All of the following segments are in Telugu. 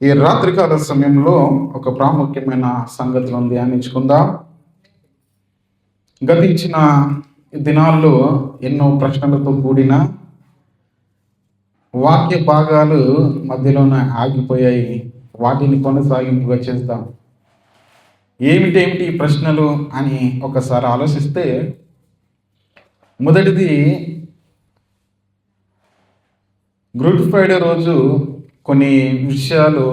ఈ రాత్రికాల సమయంలో ఒక ప్రాముఖ్యమైన సంగతులను ధ్యానించుకుందాం. గతించిన దినాల్లో ఎన్నో ప్రశ్నలతో కూడిన వాక్య భాగాలు మధ్యలోనే ఆగిపోయాయి. వాటిని కొనసాగింపుగా చేద్దాం. ఏమిటేమిటి ఈ ప్రశ్నలు అని ఒకసారి ఆలోచిస్తే, మొదటిది, గుడ్ ఫ్రైడే రోజు కొన్ని విషయాలు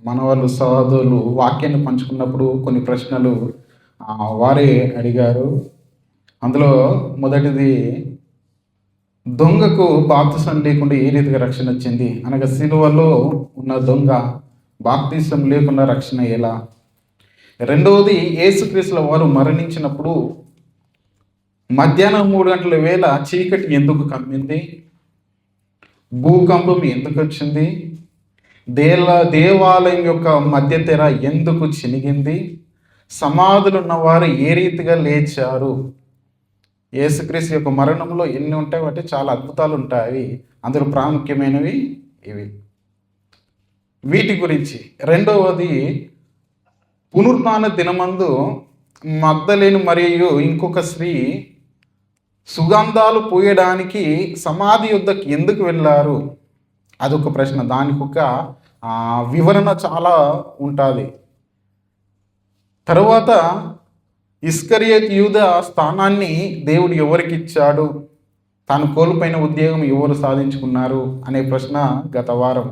మన వాళ్ళు సహోదరులు వాక్యాన్ని పంచుకున్నప్పుడు కొన్ని ప్రశ్నలు వారే అడిగారు. అందులో మొదటిది, దొంగకు బాప్తిసం లేకుండా ఏ రీతిగా రక్షణ వచ్చింది అనగా, సిలువలో ఉన్న దొంగ బాప్తిసం లేకుండా రక్షణ ఎలా? రెండవది, యేసుక్రీస్తుల వారు మరణించినప్పుడు మధ్యాహ్నం 3 గంటల వేళ చీకటి ఎందుకు కమ్మింది? భూకంపం ఎందుకు వచ్చింది? దేవాలయం యొక్క మధ్య తెర ఎందుకు చినిగింది? సమాధులు ఉన్నవారు ఏ రీతిగా లేచారు? యేసుక్రీస్తు యొక్క మరణంలో ఎన్ని ఉంటాయి, వాటి చాలా అద్భుతాలు ఉంటాయి. అందులో ప్రాముఖ్యమైనవి ఇవి. వీటి గురించి. రెండవది, పునరుత్థాన దినమందు మగ్దలేను మరియు ఇంకొక స్త్రీ సుగంధాలు పూయడానికి సమాధి యొద్దకు ఎందుకు వెళ్ళారు? అదొక ప్రశ్న. దానికి ఒక వివరణ చాలా ఉంటుంది. తర్వాత, ఇస్కరియోతు యూద స్థానాన్ని దేవుడు ఎవరికి ఇచ్చాడు? తాను కోల్పోయిన ఉద్యోగం ఎవరు సాధించుకున్నారు అనే ప్రశ్న గత వారం.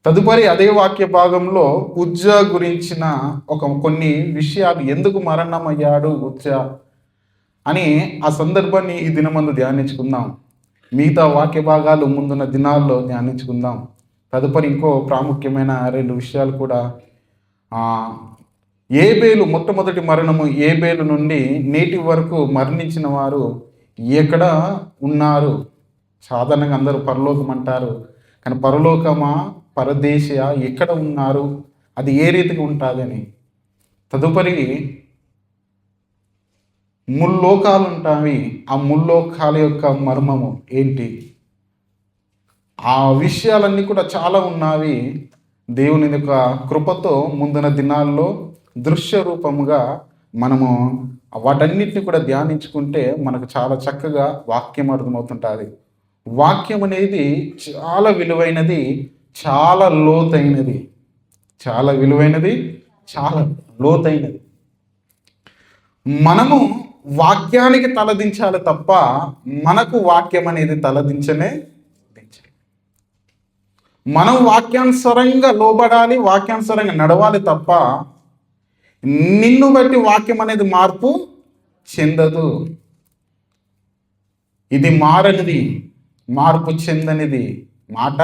తదుపరి అదే వాక్య భాగంలో ఉజ్జా గురించిన కొన్ని విషయాలు, ఎందుకు మరణమయ్యాడు ఉజ్జా అని ఆ సందర్భాన్ని ఈ దినమందు ధ్యానించుకుందాం. మిగతా వాక్య భాగాలు ముందున్న దినాల్లో ధ్యానించుకుందాం. తదుపరి ఇంకో ప్రాముఖ్యమైన 2 విషయాలు కూడా. ఏబేలు మొట్టమొదటి మరణము, ఏబేలు నుండి నేటి వరకు మరణించిన వారు ఎక్కడ ఉన్నారు? సాధారణంగా అందరూ పరలోకం అంటారు, కానీ పరలోకమా పరదేశియా ఎక్కడ ఉన్నారు? అది ఏ రీతిగా ఉంటుందని. తదుపరి, ముల్లోకాలు ఉంటాయి. ఆ ముల్లోకాల యొక్క మర్మము ఏంటి? ఆ విషయాలన్నీ కూడా చాలా ఉన్నవి. దేవుని యొక్క కృపతో ముందున దినాల్లో దృశ్య రూపముగా మనము వాటన్నిటిని కూడా ధ్యానించుకుంటే మనకు చాలా చక్కగా వాక్యం అర్థమవుతుంటుంది. వాక్యం అనేది చాలా విలువైనది, చాలా లోతైనది. చాలా విలువైనది, చాలా లోతైనది. మనము వాక్యానికి తలదించాలి తప్ప మనకు వాక్యం అనేది తలదించనే దించాలి. మనం వాక్యానుసారంగా లోబడాలి, వాక్యానుసారంగా నడవాలి తప్ప నిన్ను బట్టి వాక్యం అనేది మార్పు చెందదు. ఇది మారనిది, మార్పు చెందనిది, మాట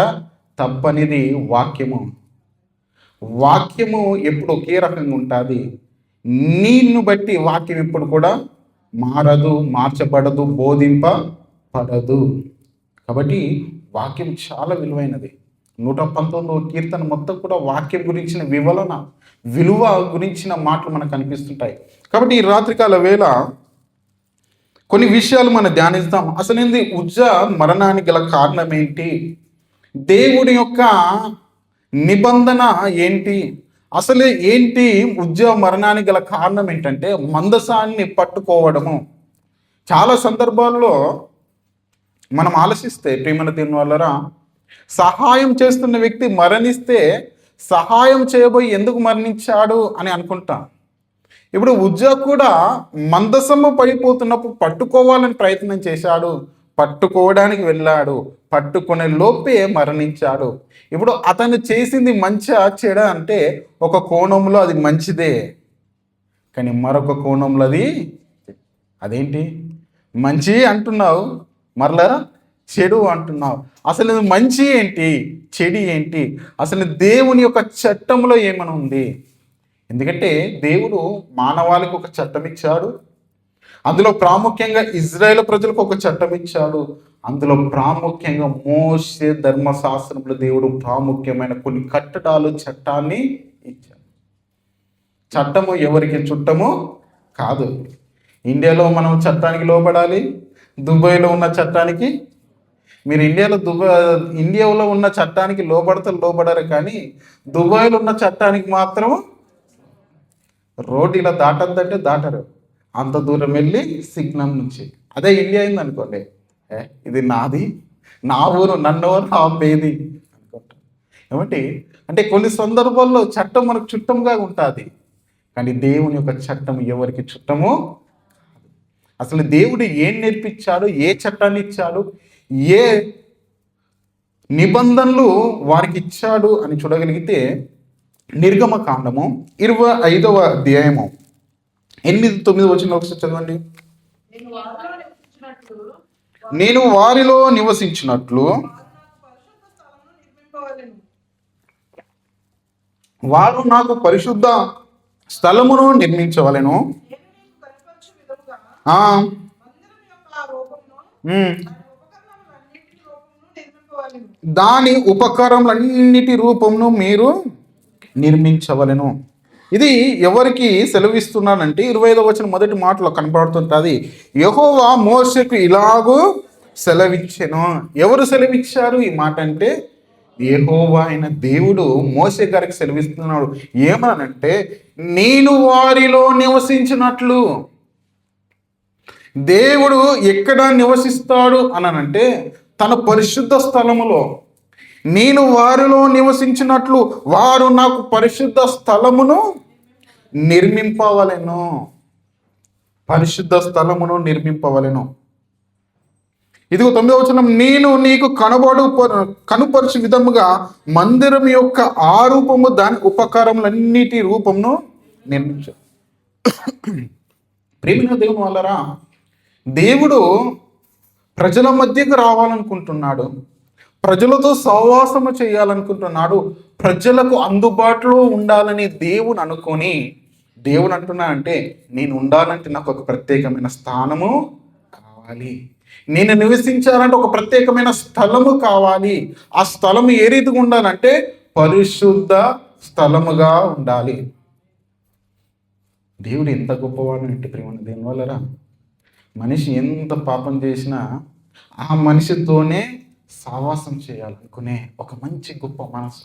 తప్పనిది వాక్యము. వాక్యము ఎప్పుడు ఒకే రకంగా ఉంటుంది. నిన్ను బట్టి వాక్యం ఎప్పుడు కూడా మారదు, మార్చబడదు, బోధింపబడదు. కాబట్టి వాక్యం చాలా విలువైనది. 119వ కీర్తన మొత్తం కూడా వాక్యం గురించిన విలువ గురించిన మాటలు మనకు కనిపిస్తుంటాయి. కాబట్టి ఈ రాత్రికాల వేళ కొన్ని విషయాలు మనం ధ్యానిస్తాం. అసలు ఉజ్జా మరణానికి గల కారణం ఏంటి? దేవుడి యొక్క నిబంధన ఏంటి? అసలు ఏంటి ఉజ్జా మరణానికి గల కారణం ఏంటంటే, మందసాన్ని పట్టుకోవడము. చాలా సందర్భాల్లో మనం ఆలోచిస్తే, ప్రియమైన దేవుని వాళ్ళరా, సహాయం చేస్తున్న వ్యక్తి మరణిస్తే సహాయం చేయబోయి ఎందుకు మరణించాడు అని అనుకుంటాం. ఇప్పుడు ఉజ్జా కూడా మందసము పడిపోతున్నప్పుడు పట్టుకోవాలని ప్రయత్నం చేశాడు, పట్టుకోవడానికి వెళ్ళాడు, పట్టుకునే లోపే మరణించాడు. ఇప్పుడు అతను చేసింది మంచిగా చెడా అంటే, ఒక కోణంలో అది మంచిదే, కానీ మరొక కోణంలో అదేంటి మంచి అంటున్నావు, మరలా చెడు అంటున్నావు. అసలు మంచి ఏంటి, చెడు ఏంటి? అసలు దేవుని యొక్క చట్టంలో ఏమని ఉంది? ఎందుకంటే దేవుడు మానవాళికి ఒక చట్టం ఇచ్చాడు. అందులో ప్రాముఖ్యంగా ఇజ్రాయేల్ ప్రజలకు ఒక చట్టం ఇచ్చాడు. అందులో ప్రాముఖ్యంగా మోషే ధర్మశాస్త్రంలో దేవుడు ప్రాముఖ్యమైన కొన్ని చట్టాన్ని ఇచ్చాడు. చట్టము ఎవరికి చుట్టమో కాదు. ఇండియాలో మనం చట్టానికి లోబడాలి, దుబాయ్లో ఉన్న చట్టానికి మీరు ఇండియాలో ఉన్న చట్టానికి లోబడరు, కానీ దుబాయ్లో ఉన్న చట్టానికి మాత్రం రోడ్డు ఇలా దాటద్దంటే దాటరు. అంత దూరం వెళ్ళి సిగ్నల్ నుంచి. అదే ఇండియా అయింది అనుకోండి, ఇది నాది, నా ఊరు, నన్ను ఆపేది అనుకుంటాం. ఏమంటే అంటే కొన్ని సందర్భాల్లో చట్టం మనకు చుట్టంగా ఉంటుంది, కానీ దేవుని యొక్క చట్టం ఎవరికి చుట్టమో. అసలు దేవుడు ఏం నేర్పించాడు, ఏ చట్టాన్ని ఇచ్చాడు, ఏ నిబంధనలు వారికి ఇచ్చాడు అని చూడగలిగితే నిర్గమకాండము 25వ అధ్యాయము 8-9 వచనం ఒకసారి చదవండి. నేను వారిలో నివసించినట్లు వారు నాకు పరిశుద్ధ స్థలమును నిర్మించవలెను. దాని ఉపకరణములన్నిటి రూపమును మీరు నిర్మించవలెను. ఇది ఎవరికి సెలవిస్తున్నానంటే 25వ వచనం మొదటి మాటలో కనపడుతుంటుంది. యెహోవా మోషేకు ఇలాగూ సెలవిచ్చెను. ఎవరు సెలవిచ్చారు ఈ మాట అంటే? యెహోవా అయిన దేవుడు మోషే గారికి సెలవిస్తున్నాడు. ఏమనంటే, నేను వారిలో నివసించినట్లు. దేవుడు ఎక్కడ నివసిస్తాడు అనంటే తన పరిశుద్ధ స్థలములో. నేను వారిలో నివసించినట్లు వారు నాకు పరిశుద్ధ స్థలమును నిర్మింపవలెను. పరిశుద్ధ స్థలమును నిర్మింపవలెను. ఇదిగో 9వ వచనం, నేను నీకు కనుపరచు విధముగా మందిరం యొక్క ఆ రూపము దాని ఉపకారములన్నిటి రూపమును నిర్మించు. ప్రేమిన దేవుని వల్లరా, దేవుడు ప్రజల మధ్యకు రావాలనుకుంటున్నాడు, ప్రజలతో సహవాసము చేయాలనుకుంటున్నాడు, ప్రజలకు అందుబాటులో ఉండాలని దేవుని అనుకొని దేవుడు అంటున్నాడంటే, నేను ఉండాలంటే నాకు ఒక ప్రత్యేకమైన స్థానము కావాలి, నేను నివసించాలంటే ఒక ప్రత్యేకమైన స్థలము కావాలి. ఆ స్థలము ఏ రీతిగా ఉండాలంటే పరిశుద్ధ స్థలముగా ఉండాలి. దేవుడు ఎంత గొప్పవాడు అంటే ప్రేమ దేవుని వల్లరా, మనిషి ఎంత పాపం చేసినా ఆ మనిషితోనే సావాసం చేయాలనుకునే ఒక మంచి గొప్ప మనసు.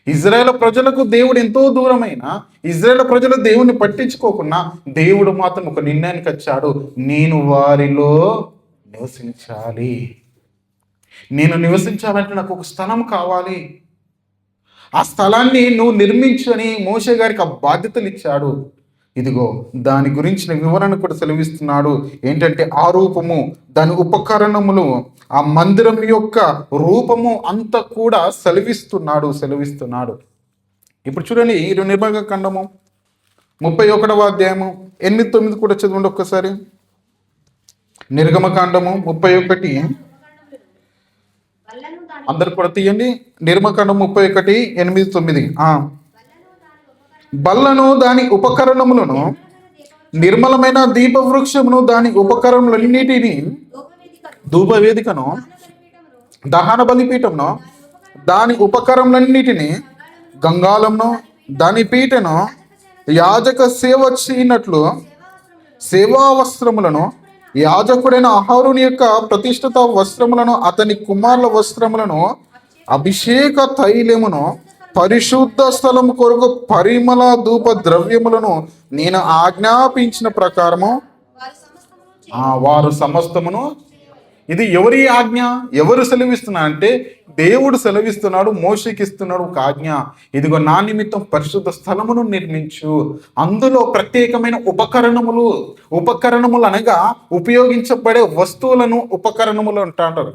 ఇజ్రాయేల్ ప్రజలకు దేవుడు ఎంతో దూరమైన, ఇజ్రాయేల్ ప్రజలు దేవుని పట్టించుకోకుండా దేవుడు మాత్రం ఒక నిర్ణయానికి వచ్చాడు, నేను వారిలో నివసించాలి. నేను నివసించాలంటే నాకు ఒక స్థలం కావాలి, ఆ స్థలాన్ని నువ్వు నిర్మించు అని మోషే గారికి ఆ బాధ్యతలు ఇచ్చాడు. ఇదిగో దాని గురించిన వివరణ కూడా సెలవిస్తున్నాడు. ఏంటంటే ఆ రూపము, దాని ఉపకరణములు, ఆ మందిరం యొక్క రూపము అంతా కూడా సెలవిస్తున్నాడు. ఇప్పుడు చూడండి, ఈ నిర్గమకాండము 31వ అధ్యాయము 8-9 కూడా చదవండి ఒక్కసారి. నిర్గమకాండము 31, అందరు కూడా తీయండి. నిర్గమకాండం 31:8-9. బల్లను దాని ఉపకరణములను, నిర్మలమైన దీపవృక్షమును దాని ఉపకరణములన్నిటిని, ధూపవేదికను, దహన బలిపీఠమును దాని ఉపకరణములన్నిటిని, గంగాళమును దాని పీటను, యాజక సేవ చేయనట్లు సేవా వస్త్రములను, యాజకుడైన అహరోను యొక్క ప్రతిష్ఠిత వస్త్రములను, అతని కుమారుల వస్త్రములను, అభిషేక తైలమును, పరిశుద్ధ స్థలము కొరకు పరిమళ ధూప ద్రవ్యములను నేను ఆజ్ఞాపించిన ప్రకారము వారు సమస్తమును. ఇది ఎవరి ఆజ్ఞ? ఎవరు సెలవిస్తున్నా అంటే దేవుడు సెలవిస్తున్నాడు, మోషేకి ఇస్తున్నాడు ఒక ఆజ్ఞ. ఇదిగో నా నిమిత్తం పరిశుద్ధ స్థలమును నిర్మించు, అందులో ప్రత్యేకమైన ఉపకరణములు అనగా ఉపయోగించబడే వస్తువులను ఉపకరణములు అంటారు.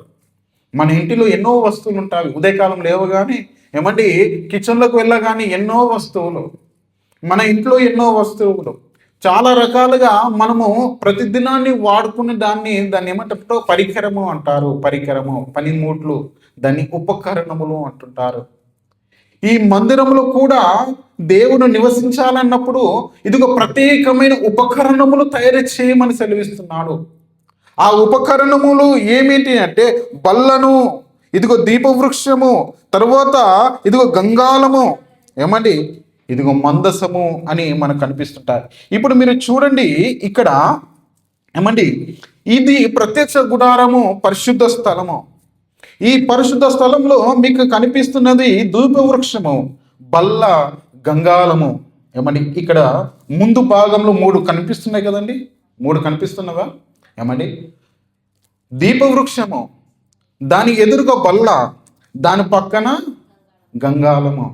మన ఇంటిలో ఎన్నో వస్తువులు ఉంటాయి. ఉదయకాలం లేవగానే ఏమంటే కిచెన్లోకి వెళ్ళగానే ఎన్నో వస్తువులు, మన ఇంట్లో ఎన్నో వస్తువులు, చాలా రకాలుగా మనము ప్రతిదినాన్ని వాడుకునే దాన్ని ఏమంటారు? పరికరము అంటారు. పరికరము, పనిముట్లు, దాన్ని ఉపకరణములు అంటుంటారు. ఈ మందిరంలో కూడా దేవుడు నివసించాలన్నప్పుడు ఇదిగో ప్రత్యేకమైన ఉపకరణములు తయారు చేయమని సెలవిస్తున్నాడు. ఆ ఉపకరణములు ఏమిటి అంటే బల్లను, ఇదిగో దీపవృక్షము, తరువాత ఇదిగో గంగాళము, ఏమండి ఇదిగో మందసము అని మనకు కనిపిస్తుంటారు. ఇప్పుడు మీరు చూడండి, ఇక్కడ ఏమండి, ఇది ప్రత్యక్ష గుడారము, పరిశుద్ధ స్థలము. ఈ పరిశుద్ధ స్థలంలో మీకు కనిపిస్తున్నది ధూప వృక్షము, బల్ల, గంగాలము. ఏమండి, ఇక్కడ ముందు భాగంలో 3 కనిపిస్తున్నాయి కదండి, 3 కనిపిస్తున్నవా? ఏమండి, దీపవృక్షము, దాని ఎదురుగా బల్ల, దాని పక్కన గంగాలము.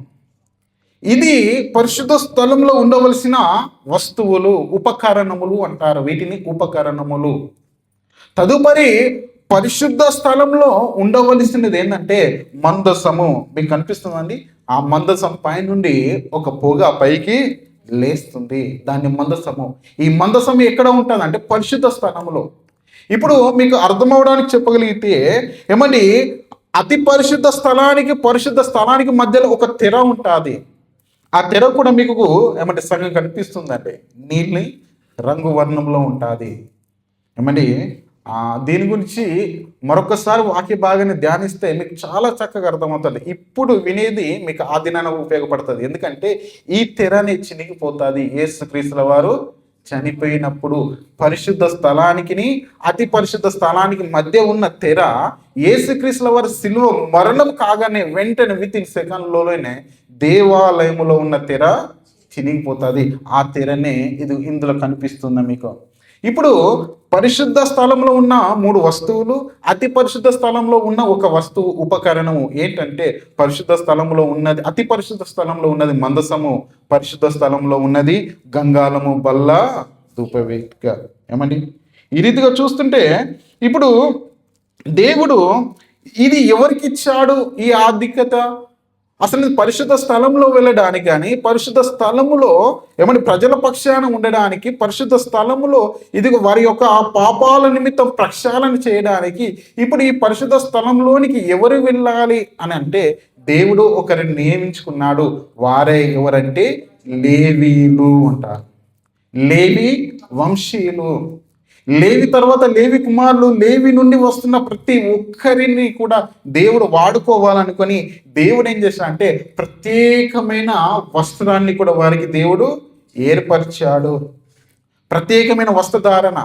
ఇది పరిశుద్ధ స్థలంలో ఉండవలసిన వస్తువులు, ఉపకరణములు అంటారు. వీటిని ఉపకరణములు. తదుపరి పరిశుద్ధ స్థలంలో ఉండవలసినది ఏంటంటే మందసము. మీకు కనిపిస్తుందండి, ఆ మందసం పై నుండి ఒక పొగ పైకి లేస్తుంది, దాన్ని మందసము. ఈ మందసం ఎక్కడ ఉంటుంది అంటే పరిశుద్ధ స్థలంలో. ఇప్పుడు మీకు అర్థమవడానికి చెప్పగలిగితే, ఏమండి, అతి పరిశుద్ధ స్థలానికి పరిశుద్ధ స్థలానికి మధ్యలో ఒక తెర ఉంటుంది. ఆ తెర కూడా మీకు ఏమంటే సగం కనిపిస్తుందండి, నీలి రంగు వర్ణంలో ఉంటుంది. ఏమండి, దీని గురించి మరొకసారి వాక్య భాగాన్ని ధ్యానిస్తే మీకు చాలా చక్కగా అర్థమవుతుంది. ఇప్పుడు వినేది మీకు ఆ దినాన ఉపయోగపడుతుంది. ఎందుకంటే ఈ తెరని చినిగిపోతుంది. యేసుక్రీస్తుల వారు చనిపోయినప్పుడు పరిశుద్ధ స్థలానికి అతి పరిశుద్ధ స్థలానికి మధ్య ఉన్న తెర, యేసుక్రీస్తుల వారు సిలువ మరణం కాగానే వెంటనే వితిన్ సెకండ్లోనే దేవాలయములో ఉన్న తెర చినిగిపోతుంది. ఆ తెరనే ఇది ఇందులో కనిపిస్తుంది మీకు. ఇప్పుడు పరిశుద్ధ స్థలంలో ఉన్న 3 వస్తువులు, అతి పరిశుద్ధ స్థలంలో ఉన్న ఒక వస్తువు, ఉపకరణము ఏంటంటే పరిశుద్ధ స్థలంలో ఉన్నది, అతి పరిశుద్ధ స్థలంలో ఉన్నది మందసము, పరిశుద్ధ స్థలంలో ఉన్నది గంగాలము, బల్ల, ధూపవేదిక. ఏమండి, ఈ రీతిగా చూస్తుంటే ఇప్పుడు దేవుడు ఇది ఎవరికి ఇచ్చాడు ఈ ఆధిక్యత? అసలు పరిశుద్ధ స్థలంలో వెళ్ళడానికి కానీ, పరిశుద్ధ స్థలములో ఏమంటే ప్రజల పక్షాన ఉండడానికి, పరిశుద్ధ స్థలములో ఇది వారి యొక్క పాపాల నిమిత్తం ప్రక్షాళన చేయడానికి ఇప్పుడు ఈ పరిశుద్ధ స్థలంలోనికి ఎవరు వెళ్ళాలి అని అంటే దేవుడు ఒకరిని నియమించుకున్నాడు. వారే ఎవరంటే లేవీలు అంటారు. లేవి వంశీయులు. లేవి తర్వాత లేవి కుమారులు. లేవి నుండి వస్తున్న ప్రతి ఒక్కరిని కూడా దేవుడు వాడుకోవాలనుకొని దేవుడు ఏం చేశాడంటే ప్రత్యేకమైన వస్త్రాన్ని కూడా వారికి దేవుడు ఏర్పరిచాడు. ప్రత్యేకమైన వస్త్రధారణ.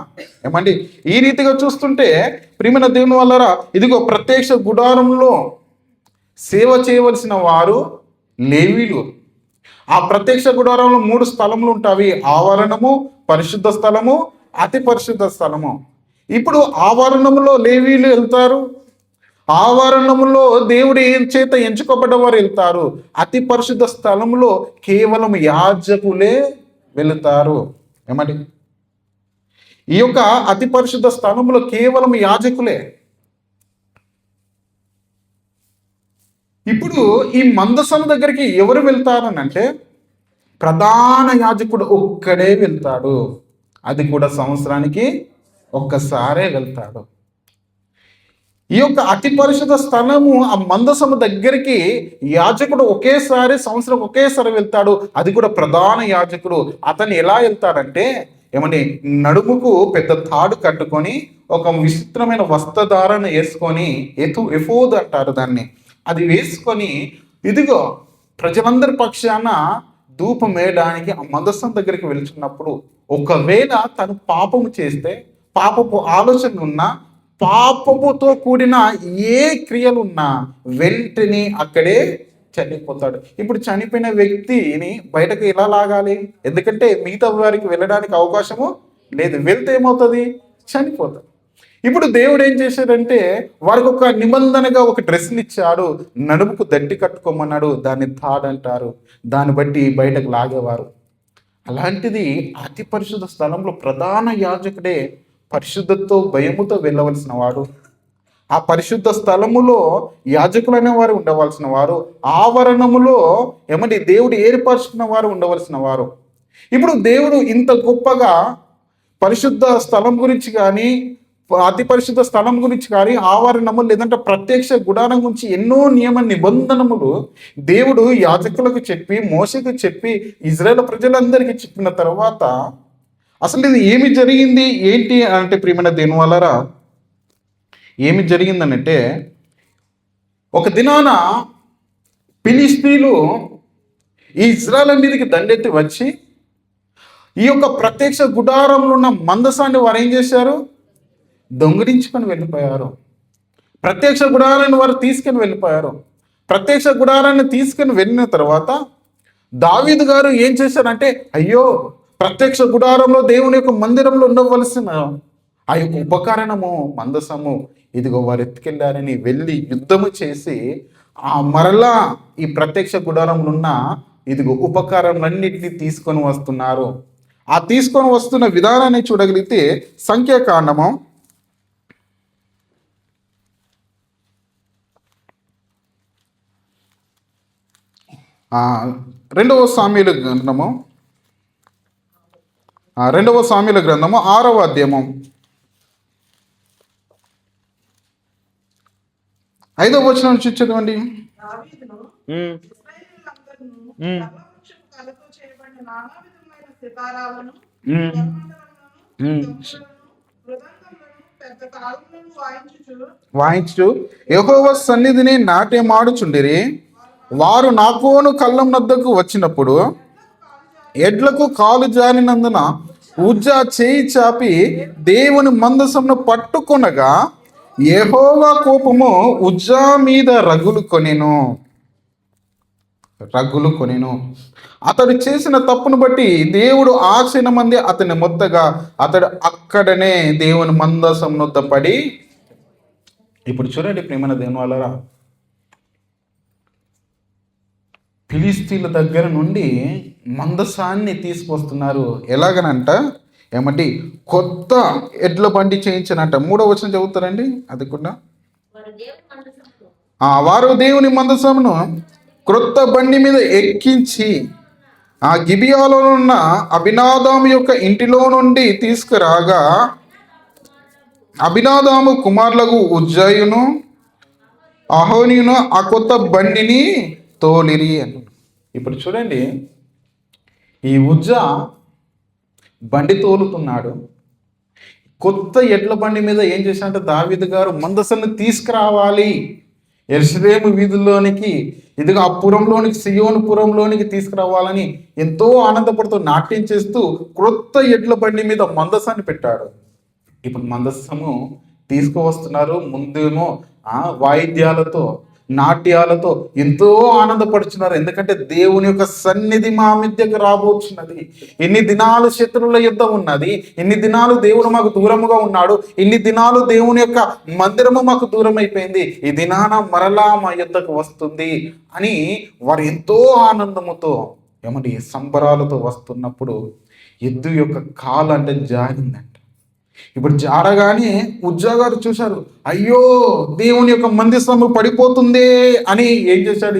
ఏమండి, ఈ రీతిగా చూస్తుంటే ప్రియమైన దేవుని వల్లరా, ఇదిగో ప్రత్యక్ష గుడారంలో సేవ చేయవలసిన వారు లేవీలు. ఆ ప్రత్యక్ష గుడారంలో 3 స్థలములు ఉంటాయి: ఆవరణము, పరిశుద్ధ స్థలము, అతి పరిశుద్ధ స్థలము. ఇప్పుడు ఆవరణములో లేవీలు వెళ్తారు, ఆవరణములో దేవుడి చేత ఎంచుకోబడ్డ వారు వెళ్తారు. అతి పరిశుద్ధ స్థలంలో కేవలం యాజకులే వెళుతారు. ఏమండి, ఈ యొక్క అతి పరిశుద్ధ స్థలంలో కేవలం యాజకులే. ఇప్పుడు ఈ మందసం దగ్గరికి ఎవరు వెళ్తారని అంటే ప్రధాన యాజకుడు ఒక్కడే వెళ్తాడు. అది కూడా సంవత్సరానికి ఒక్కసారే వెళ్తాడు. ఈ యొక్క అతి పరిశుద్ధ స్థలము, ఆ మందసము దగ్గరికి యాజకుడు సంవత్సరం ఒకేసారి వెళ్తాడు. అది కూడా ప్రధాన యాజకుడు. అతను ఎలా వెళ్తాడంటే ఏమండి, నడుముకు పెద్ద తాడు కట్టుకొని ఒక విచిత్రమైన వస్త్రధారణ వేసుకొని, ఎఫోద్ అంటారు దాన్ని, అది వేసుకొని ఇదిగో ప్రజలందరి పక్షాన ధూపం వేయడానికి ఆ మందసం దగ్గరికి వెళ్తున్నప్పుడు ఒకవేళ తను పాపము చేస్తే, పాపపు ఆలోచనలు ఉన్నా, పాపముతో కూడిన ఏ క్రియలు ఉన్నా వెంటనే అక్కడే చనిపోతాడు. ఇప్పుడు చనిపోయిన వ్యక్తిని బయటకు ఎలా లాగాలి? ఎందుకంటే మిగతా వారికి వెళ్ళడానికి అవకాశము లేదు. వెళ్తే ఏమవుతుంది? చనిపోతాడు. ఇప్పుడు దేవుడు ఏం చేశాడంటే వారికి ఒక నిబంధనగా ఒక డ్రెస్ని ఇచ్చాడు. నడుముకు దట్టి కట్టుకోమన్నాడు. దాన్ని తాడంటారు. దాన్ని బట్టి బయటకు లాగేవారు. అలాంటిది అతి పరిశుద్ధ స్థలంలో ప్రధాన యాజకుడే పరిశుద్ధతో భయముతో వెళ్ళవలసిన వాడు. ఆ పరిశుద్ధ స్థలములో యాజకులు అనేవారు ఉండవలసిన వారు. ఆవరణములో ఏమంటే దేవుడు ఏర్పరచుకున్న వారు ఉండవలసిన వారు. ఇప్పుడు దేవుడు ఇంత గొప్పగా పరిశుద్ధ స్థలం గురించి కానీ, అతి పరిశుద్ధ స్థలం గురించి కానీ, ఆవరణము లేదంటే ప్రత్యక్ష గుడారం గురించి ఎన్నో నియమ నిబంధనములు దేవుడు యాజకులకు చెప్పి, మోషేకు చెప్పి, ఇజ్రాయేల్ ప్రజలందరికీ చెప్పిన తర్వాత అసలు ఇది ఏమి జరిగింది ఏంటి అంటే ప్రియమైన దేవుని వల్లరా, ఏమి జరిగిందనంటే ఒక దినాన ఫిలిష్తీయులు ఈ ఇజ్రాయేల్ మీదకి దండెత్తి వచ్చి ఈ యొక్క ప్రత్యక్ష గుడారంలో ఉన్న మందసాన్ని వారు ఏం చేశారు? దొంగిలించుకొని వెళ్ళిపోయారు. ప్రత్యక్ష గుడారాన్ని వారు తీసుకొని వెళ్ళిపోయారు. ప్రత్యక్ష గుడారాన్ని తీసుకొని వెళ్ళిన తర్వాత దావీదు గారు ఏం చేశారంటే, అయ్యో, ప్రత్యక్ష గుడారంలో దేవుని యొక్క మందిరంలో ఉండవలసిన ఆ యొక్క ఉపకరణము మందసము ఇదిగో వారు ఎత్తుకెళ్ళారని వెళ్ళి యుద్ధము చేసి మరలా ఈ ప్రత్యక్ష గుడారంలో ఉన్న ఇదిగో ఉపకరణలన్నింటినీ తీసుకొని వస్తున్నారు. ఆ తీసుకొని వస్తున్న విధానాన్ని చూడగలిగితే సంఖ్యాకాండము 2వ సామ్యుల గ్రంథము 6వ అధ్యాయము 5వ వచనం నుంచి చదవండి. వాయించు యెహోవా సన్నిధిని నాట్యమాడుచుండిరి. వారు నాకోను కళ్ళం నద్దకు వచ్చినప్పుడు ఎడ్లకు కాలు జారినందున ఉజ్జా చేయి చాపి దేవుని మందసమును పట్టుకొనగా యెహోవా కోపము ఉజ్జా మీద రగులు కొనెను. అతడు చేసిన తప్పును బట్టి దేవుడు ఆ క్షణమందే అతని మొత్తగా అతడు అక్కడనే దేవుని మందసమును పడి. ఇప్పుడు చూడండి ప్రియమైన దేవుని వాళ్ళరా, ఫిలిస్తీన్ల దగ్గర నుండి మందసాన్ని తీసుకొస్తున్నారు. ఎలాగనంట ఏమంటే కొత్త ఎడ్ల బండి చేయించనంట. 3వ వచనం చదువుతారండి. అది కూడా వారు దేవుని మందసమును క్రొత్త బండి మీద ఎక్కించి ఆ గిబియాలో ఉన్న అబినాదాము యొక్క ఇంటిలో నుండి తీసుకురాగా అబినాదాము కుమారులకు ఉజ్జాయును అహోనియును ఆ కొత్త బండిని తోలిరి అని. ఇప్పుడు చూడండి, ఈ ఉజ్జా బండి తోలుతున్నాడు. కొత్త ఎడ్ల బండి మీద ఏం చేశాడంటే దావీదు గారు మందసాన్ని తీసుకురావాలి యెరూషలేము వీధుల్లోనికి, ఇదిగో ఆ పురంలోనికి, సియోను పురంలోనికి తీసుకురావాలని ఎంతో ఆనందపడుతూ నాట్యం చేస్తూ క్రొత్త ఎడ్ల బండి మీద మందసాన్ని పెట్టాడు. ఇప్పుడు మందసము తీసుకువస్తున్నారు. ముందేమో వాయిద్యాలతో, నాట్యాలతో ఎంతో ఆనందపడుచున్నారు. ఎందుకంటే దేవుని యొక్క సన్నిధి మా మధ్యకు రాబోతున్నది. ఎన్ని దినాలు శత్రువుల యుద్ధం ఉన్నది, ఎన్ని దినాలు దేవుడు మాకు దూరముగా ఉన్నాడు, ఎన్ని దినాలు దేవుని యొక్క మందిరము మాకు దూరం అయిపోయింది, ఈ దినాన మరలా మా యుద్ధకు వస్తుంది అని వారు ఎంతో ఆనందముతో ఏమంటే సంబరాలతో వస్తున్నప్పుడు ఎద్దు యొక్క కాలు అంటే జారిందంట. ఇప్పుడు జారగానే ఉజ్జా గారు చూశారు, అయ్యో దేవుని యొక్క మందిరము పడిపోతుందే అని ఏం చేశాడు,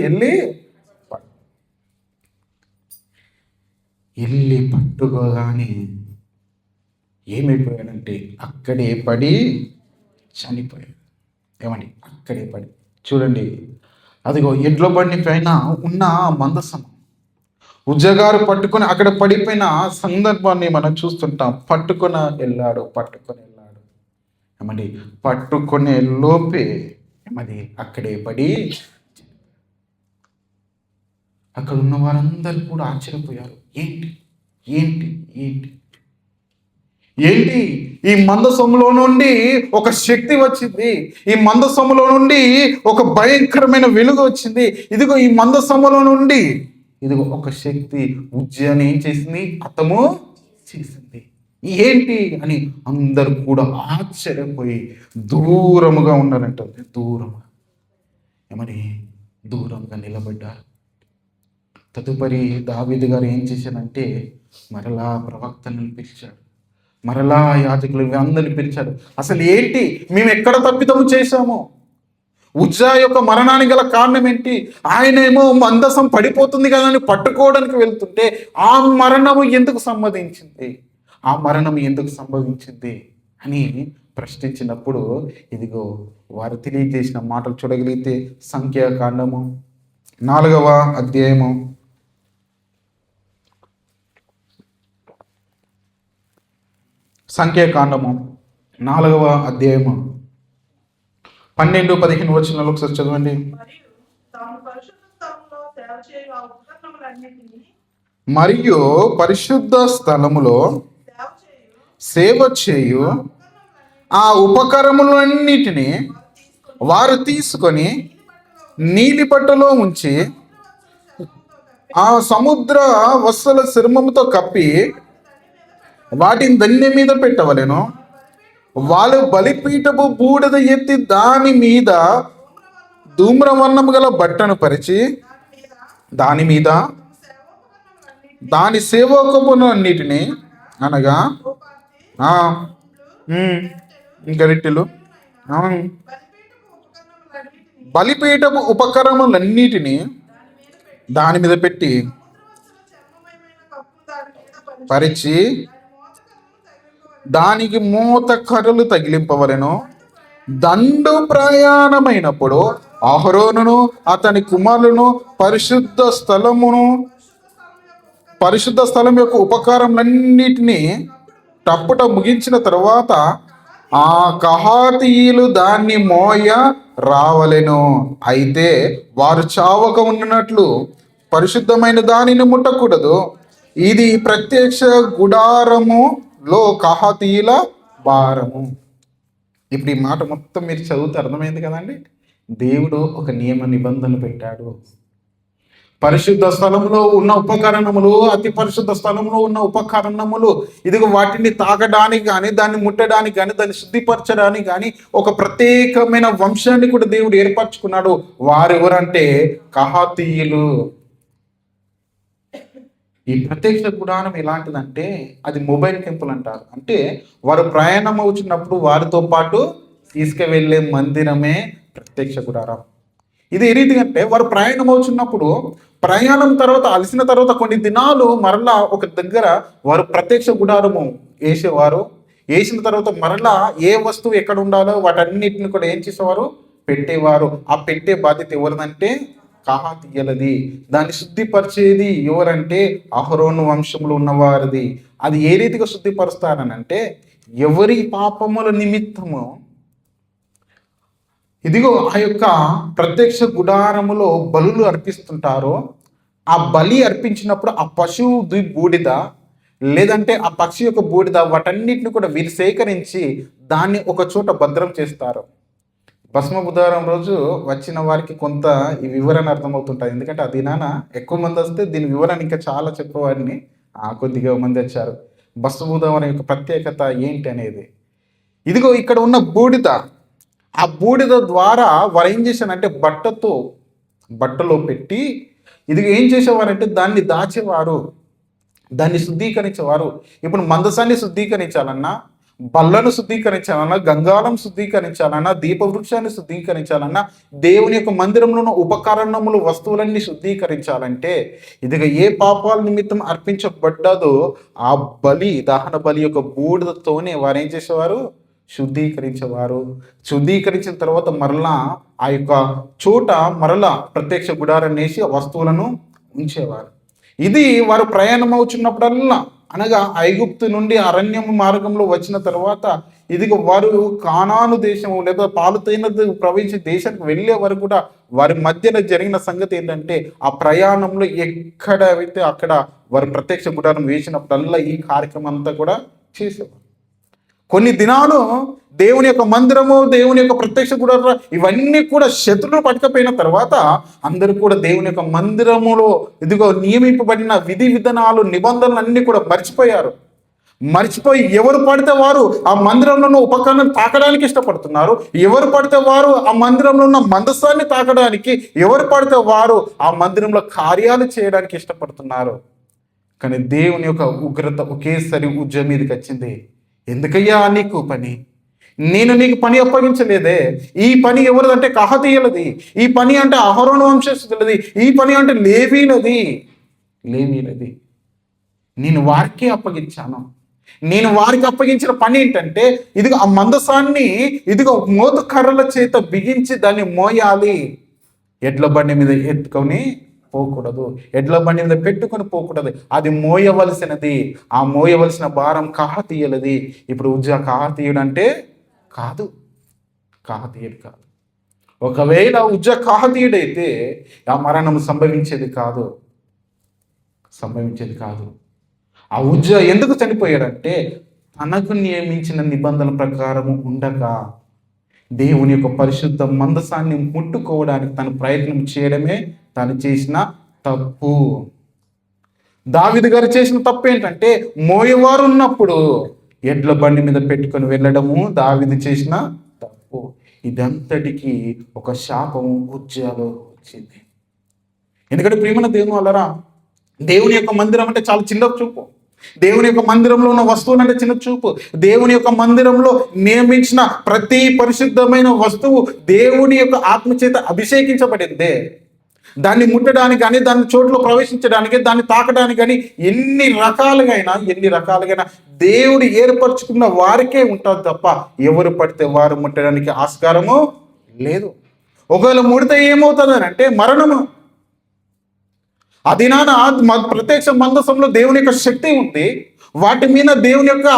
వెళ్ళి పట్టుకోగానే ఏమైపోయాడంటే అక్కడే పడి చనిపోయాడు. ఏమండి, అక్కడే పడి చూడండి, అదిగో ఎడ్ల బండి పైన ఉన్న మందసము ఉజ్జగారు పట్టుకొని అక్కడ పడిపోయిన సందర్భాన్ని మనం చూస్తుంటాం. పట్టుకొని వెళ్ళాడు. ఏమండి, పట్టుకునే లోపే ఏమది అక్కడే పడి. అక్కడ ఉన్న వారందరూ కూడా ఆశ్చర్యపోయారు. ఏంటి ఏంటి ఏంటి ఏంటి ఈ మందసములో నుండి ఒక శక్తి వచ్చింది, ఈ మందసములో నుండి ఒక భయంకరమైన వెలుగు వచ్చింది. ఇదిగో ఈ మందసములో నుండి ఇదిగో ఒక శక్తి ఉజ్జాని ఏం చేసింది, హతము చేసింది. ఏంటి అని అందరూ కూడా ఆశ్చర్యపోయి దూరముగా ఉన్నారంటే దూరంగా నిలబడ్డారు. తదుపరి దావీదు గారు ఏం చేశారంటే మరలా ప్రవక్తలను పిలిచాడు, మరలా యాజకులు అందరిని పిలిచాడు. అసలు ఏంటి, మేము ఎక్కడ తప్పిదము చేశాము, ఉజ్జా యొక్క మరణానికి గల కారణం ఏంటి, ఆయనేమో మందసం పడిపోతుంది కదా అని పట్టుకోవడానికి వెళ్తుంటే ఆ మరణం ఎందుకు సంభవించింది అని ప్రశ్నించినప్పుడు ఇదిగో వారు తెలియజేసిన మాటలు చూడగలిగితే సంఖ్యాకాండము 4వ అధ్యాయము 4వ అధ్యాయము 12-15 వచనాలు ఒకసారి చదవండి. మరియు పరిశుద్ధ స్థలములో సేవ చేయు ఆ ఉపకరణములన్నిటినీ వారు తీసుకొని నీలి బట్టలో ఉంచి ఆ సముద్ర వత్సల చర్మముతో కప్పి వాటిని దండె మీద పెట్టవలెను. వాళ్ళు బలిపీఠపు బూడిద ఎత్తి దాని మీద ధూమ్రవర్ణము గల బట్టను పరిచి దాని మీద దాని సేవోపకరణములన్నిటిని అనగా గరిటెలు బలిపీఠపు ఉపకరణములన్నిటిని దాని మీద పెట్టి పరిచి దానికి మూత కర్రలు తగిలింపవలెను. దండు ప్రయాణమైనప్పుడు అహరోనును అతని కుమారులను పరిశుద్ధ స్థలం యొక్క ఉపకారములన్నిటినీ తప్పుట ముగించిన తరువాత ఆ కహాతీయులు దాన్ని మోయ రావలెను. అయితే వారు చావక ఉన్నట్లు పరిశుద్ధమైన దానిని ముట్టకూడదు. ఇది ప్రత్యక్ష గుడారములో కహాతీయుల భారము. ఇప్పుడు ఈ మాట మొత్తం మీరు చదివితే అర్థమైంది కదండి. దేవుడు ఒక నియమ నిబంధనలు పెట్టాడు. పరిశుద్ధ స్థలంలో ఉన్న ఉపకరణములు, అతి పరిశుద్ధ స్థలంలో ఉన్న ఉపకరణములు, ఇదిగో వాటిని తాకడానికి కానీ, దాన్ని ముట్టడానికి కానీ, దాన్ని శుద్ధిపరచడానికి కానీ ఒక ప్రత్యేకమైన వంశాన్ని కూడా దేవుడు ఏర్పరచుకున్నాడు. వారెవరంటే కహాతీయులు. ఈ ప్రత్యక్ష గుడారం ఎలాంటిదంటే అది మొబైల్ టెంపుల్ అంటారు. అంటే వారు ప్రయాణం అవుతున్నప్పుడు వారితో పాటు తీసుకువెళ్ళే మందిరమే ప్రత్యక్ష గుడారం. ఇది ఏ రీతిగా అంటే వారు ప్రయాణం అవుతున్నప్పుడు ప్రయాణం తర్వాత అలసిన తర్వాత కొన్ని దినాలు మరలా ఒక దగ్గర వారు ప్రత్యక్ష గుడారము వేసేవారు. వేసిన తర్వాత మరలా ఏ వస్తువు ఎక్కడ ఉండాలో వాటన్నిటిని కూడా ఏం చేసేవారు, పెట్టేవారు. ఆ పెట్టే బాధ్యత ఎవరిదంటే కహాతీయులది. దాన్ని శుద్ధిపరిచేది ఎవరంటే అహరోను వంశంలో ఉన్నవారిది. అది ఏ రీతిగా శుద్ధిపరుస్తారనంటే ఎవరి పాపముల నిమిత్తము ఇదిగో ఆ యొక్క ప్రత్యక్ష గుడారములో బలులు అర్పిస్తుంటారో ఆ బలి అర్పించినప్పుడు ఆ పశువు బూడిద లేదంటే ఆ పక్షి యొక్క బూడిద వాటన్నిటిని కూడా వీరు సేకరించి దాన్ని ఒక చోట భద్రం చేస్తారు. భస్మ బుధవారం రోజు వచ్చిన వారికి కొంత ఈ వివరణ అర్థమవుతుంటుంది. ఎందుకంటే ఆ దినాన ఎక్కువ మంది వస్తే దీని వివరణ ఇంకా చాలా చెప్పేవాడిని, కొద్దిగా మంది వచ్చారు. భస్మ బుధవారం యొక్క ప్రత్యేకత ఏంటి అనేది. ఇదిగో ఇక్కడ ఉన్న బూడిద, ఆ బూడిద ద్వారా వారు ఏం చేశారంటే బట్టలో పెట్టి ఇదిగో ఏం చేసేవారంటే దాన్ని దాచేవారు, దాన్ని శుద్ధీకరించేవారు. ఇప్పుడు మందసాన్ని శుద్ధీకరించాలన్నా, బల్లను శుద్ధీకరించాలన్నా, గంగాళం శుద్ధీకరించాలన్నా, దీపవృక్షాన్ని శుద్ధీకరించాలన్నా, దేవుని యొక్క మందిరంలో ఉన్న ఉపకరణములు వస్తువులన్నీ శుద్ధీకరించాలంటే ఇదిగా ఏ పాపాల నిమిత్తం అర్పించబడ్డదో ఆ బలి, దహన బలి యొక్క బూడిదతోనే వారు ఏం చేసేవారు, శుద్ధీకరించేవారు. శుద్ధీకరించిన తర్వాత మరలా ఆ యొక్క చోట మరలా ప్రత్యక్ష గుడారాన్ని వేసి వస్తువులను ఉంచేవారు. ఇది వారు ప్రయాణం అవుతున్నప్పుడల్లా, అనగా ఐగుప్తు నుండి అరణ్యము మార్గంలో వచ్చిన తర్వాత ఇదిగో వారు కానాను దేశము లేదా పాలుతైనది ప్రవహించే దేశానికి వెళ్ళే వరకు కూడా వారి మధ్యలో జరిగిన సంగతి ఏంటంటే ఆ ప్రయాణంలో ఎక్కడ అయితే అక్కడ వారు ప్రత్యక్ష గుడారం వేసినప్పుడల్లా ఈ కార్యక్రమం అంతా కూడా చేసేవారు. కొన్ని దినాలు దేవుని యొక్క మందిరము, దేవుని యొక్క ప్రత్యక్ష గుడారం ఇవన్నీ కూడా శత్రువులు పట్టుకపోయిన తర్వాత అందరూ కూడా దేవుని యొక్క మందిరములో ఇదిగో నియమింపబడిన విధి విధానాలు, నిబంధనలు అన్నీ కూడా మర్చిపోయి ఎవరు పడితే వారు ఆ మందిరంలో ఉన్న ఉపకరణం తాకడానికి ఇష్టపడుతున్నారు. ఎవరు పడితే వారు ఆ మందిరంలో ఉన్న మందసాన్ని తాకడానికి, ఎవరు పడితే వారు ఆ మందిరంలో కార్యాలు చేయడానికి ఇష్టపడుతున్నారు. కానీ దేవుని యొక్క ఉగ్రత ఒకేసారి ఉజ్జ మీదకి వచ్చింది. ఎందుకయ్యా నీకు పని? నేను నీకు పని అప్పగించలేదే. ఈ పని ఎవరిదంటే కహాతీయులది, ఈ పని అంటే అహరోను వంశస్థులది, ఈ పని అంటే లేవీలది. నేను వారికే అప్పగించాను. నేను వారికి అప్పగించిన పని ఏంటంటే ఇదిగో ఆ మందసాన్ని ఇదిగో మోతు కర్రల చేత బిగించి దాన్ని మోయాలి. ఎడ్ల బండి మీద ఎత్తుకొని పోకూడదు, ఎడ్ల బండి మీద పెట్టుకొని పోకూడదు. అది మోయవలసినది. ఆ మోయవలసిన భారం కహాతీయులది. ఇప్పుడు కహాతీయుడు అంటే కహాతీయుడు కాదు. ఒకవేళ కహాతీయుడైతే ఆ మరణం సంభవించేది కాదు. సంభవించేది కాదు. ఆ ఉజ్జా ఎందుకు చనిపోయాడంటే తనకు నియమించిన నిబంధనల ప్రకారము ఉండక దేవుని యొక్క పరిశుద్ధ మందసాన్ని ముట్టుకోవడానికి తను ప్రయత్నం చేయడమే తను చేసిన తప్పు. దావీదు గారు చేసిన తప్పు ఏంటంటే మోయేవారు ఉన్నప్పుడు ఎడ్ల బండి మీద పెట్టుకొని వెళ్ళడము దావీదు చేసిన తప్పు. ఇదంతటికి ఒక శాపము ఉజ్జాలో వచ్చింది. ఎందుకంటే ప్రియమైన దేవుని వల్లరా, దేవుని యొక్క మందిరం అంటే చాలా చిన్న చూపు. దేవుని యొక్క మందిరంలో ఉన్న వస్తువులు అంటే చిన్న చూపు. దేవుని యొక్క మందిరంలో నియమించిన ప్రతి పరిశుద్ధమైన వస్తువు దేవుని యొక్క ఆత్మచేత అభిషేకించబడిందే. దాన్ని ముట్టడానికి కానీ, దాన్ని చోట్లో ప్రవేశించడానికి, దాన్ని తాకడానికి కానీ ఎన్ని రకాలుగా దేవుడు ఏర్పరచుకున్న వారికే ఉంటుంది తప్ప ఎవరు పడితే వారు ముట్టడానికి ఆస్కారము లేదు. ఒకవేళ ముడితే ఏమవుతుంది అంటే మరణము. ఆ దినాన ప్రత్యక్ష మందసంలో దేవుని యొక్క శక్తి ఉంది. వాటి మీద దేవుని యొక్క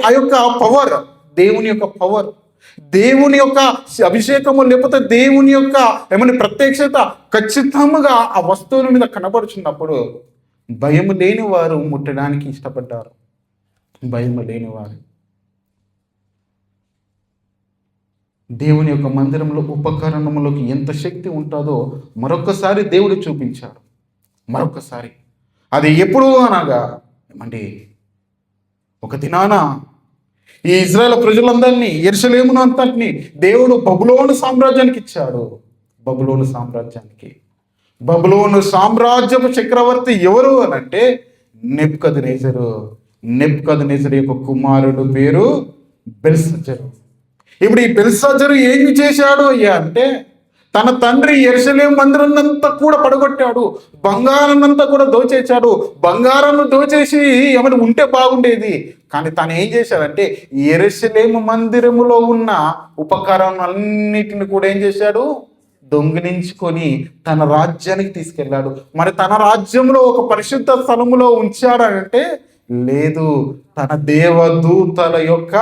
ఆ యొక్క పవర్, దేవుని యొక్క పవర్, దేవుని యొక్క అభిషేకము లేకపోతే దేవుని యొక్క ప్రత్యక్షత ఖచ్చితంగా ఆ వస్తువుల మీద కనబడుచున్నప్పుడు భయం లేని వారు ముట్టడానికి ఇష్టపడ్డారు. భయం లేని వారు దేవుని యొక్క మందిరంలో ఉపకరణములకు ఎంత శక్తి ఉంటుందో మరొకసారి దేవుడు చూపించాడు. మరొకసారి అది ఎప్పుడు అనగా ఒక దినాన ఈ ఇజ్రాయేల్ ప్రజలందరినీ, యెరూషలేమును అంతటిని దేవుడు బబులోను సామ్రాజ్యానికి ఇచ్చాడు. బబులోను సామ్రాజ్యపు చక్రవర్తి ఎవరు అనంటే నెబుకద్నెజరు. నెబుకద్నెజరు యొక్క కుమారుడు పేరు బెల్షస్సరు. ఇప్పుడు ఈ బెల్షస్సరు ఏమి చేశాడు అయ్యా అంటే తన తండ్రి యెరూషలేము మందిరాన్నంతా కూడా పడగొట్టాడు, బంగారాన్నంతా కూడా దోచేశాడు. బంగారాన్ని దోచేసి ఉంటే బాగుండేది, కానీ తను ఏం చేశాడంటే యెరూషలేము మందిరములో ఉన్న ఉపకరణాలన్నిటిని కూడా ఏం చేశాడు, దొంగిలించుకొని తన రాజ్యానికి తీసుకెళ్ళాడు. మరి తన రాజ్యంలో ఒక పరిశుద్ధ స్థలములో ఉంచాడంటే లేదు, తన దేవదూతల యొక్క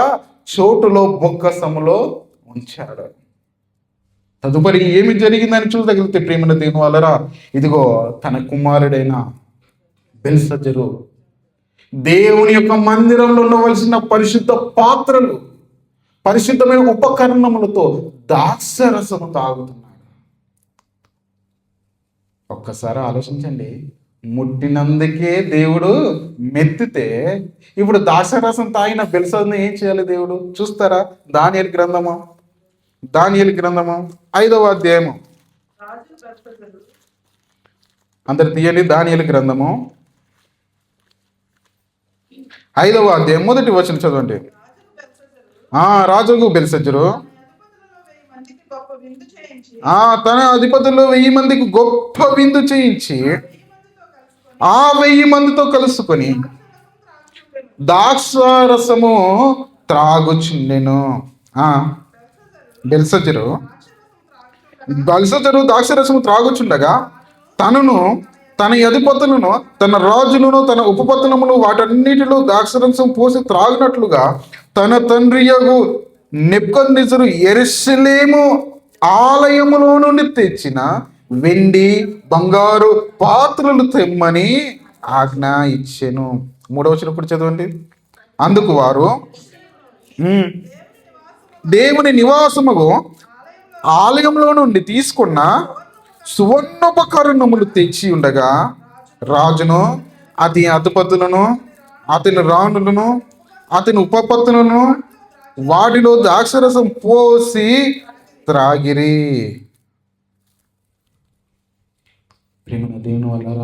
చోటులో బొక్కసములో ఉంచాడు. తదుపరి ఏమి జరిగిందని చూడగలిగితే ప్రియమైన దేవుని వల్లరా, ఇదిగో తన కుమారుడైన బెల్షస్సరు దేవుని యొక్క మందిరంలో ఉండవలసిన పరిశుద్ధ పాత్రలు, పరిశుద్ధమైన ఉపకరణములతో ద్రాక్షరసము తాగుతున్నాడు. ఒక్కసారి ఆలోచించండి, ముట్టినందుకే దేవుడు మెత్తితే ఇప్పుడు ద్రాక్షరసం తాగిన బెల్షస్సరుని ఏం చేయాలి దేవుడు? చూస్తారా? దానియేలు గ్రంథము 5వ అధ్యాయము, అందరు తీయండి. దానియేలు గ్రంథము 5వ అధ్యాయం 1వ వచనం చదవండి. రాజుకు బెల్షస్సరు తన అధిపతుల్లో 1000 మందికి గొప్ప విందు చేయించి ఆ 1000 మందితో కలుసుకొని ద్రాక్షారసము త్రాగుచుండెను. బెల్షస్సరు ద్రాక్షరసము త్రాగుచుండగా తనను, తన అధిపతులను, తన రాజులను, తన ఉపపత్నులను వాటన్నిటిలో ద్రాక్షరసం పోసి త్రాగినట్లుగా తన తండ్రియగు నెబుకద్నెజరు యెరూషలేము ఆలయములో నుండి తెచ్చిన వెండి బంగారు పాత్రలు తెమ్మని ఆజ్ఞ ఇచ్చెను. 3వ వచనం ఇప్పుడు చదవండి. అందుకు వారు దేవుని నివాసముగు ఆలయంలో నుండి తీసుకున్న సువర్ణోపకరణములు తెచ్చి ఉండగా రాజును, అతని అధిపతులను, అతని రాణులను, అతని ఉపపత్తులను వాటిలో ద్రాక్షరసం పోసి త్రాగిరి. ప్రేమ దేవుని వల్ల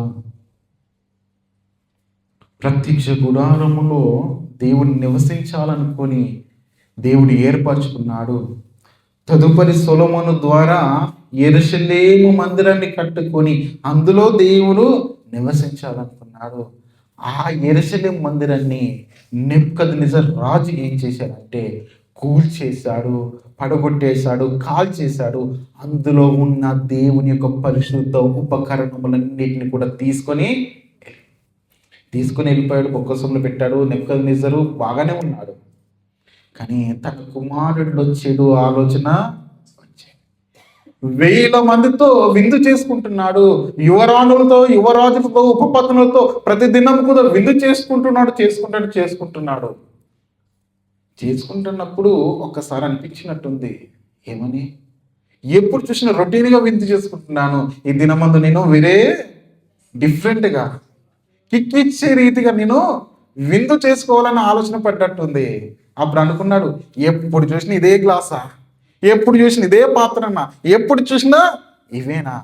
ప్రత్యక్ష గుడారములో దేవుడు నివసించాలనుకొని దేవుడు ఏర్పరచుకున్నాడు. తదుపరి సొలొమోను ద్వారా యెరూషలేము మందిరాన్ని కట్టుకొని అందులో దేవుడు నివసించాలనుకున్నాడు. ఆ యెరూషలేము మందిరాన్ని నెబుకద్నెజరు రాజు ఏం చేశాడంటే కూల్చేశాడు, పడగొట్టేశాడు, కాల్చేశాడు. అందులో ఉన్న దేవుని యొక్క పరిశుద్ధ ఉపకరణములన్నిటిని కూడా తీసుకొని వెళ్ళిపోయాడు, బొక్కసంలో పెట్టాడు. నెబుకద్నెజరు బాగానే ఉన్నాడు, కానీ తన కుమారుడిలో చెడు ఆలోచన వచ్చాయి. వేల మందితో విందు చేసుకుంటున్నాడు. యువరాణులతో, యువరాజులతో, ఉపపత్నులతో ప్రతిదినం కూడా విందు చేసుకుంటున్నాడు. చేసుకుంటున్నప్పుడు ఒక్కసారి అనిపించినట్టుంది, ఏమని, ఎప్పుడు చూసినా రొటీన్గా విందు చేసుకుంటున్నాను, ఈ దినమందు నేను వేరే డిఫరెంట్గా కిక్కిచ్చే రీతిగా నేను విందు చేసుకోవాలని ఆలోచన పడ్డట్టుంది. అప్పుడు అనుకున్నాడు, ఎప్పుడు చూసినా ఇదే గ్లాసా, ఎప్పుడు చూసినా ఇదే పాత్రనా, ఎప్పుడు చూసినా ఇవేనా,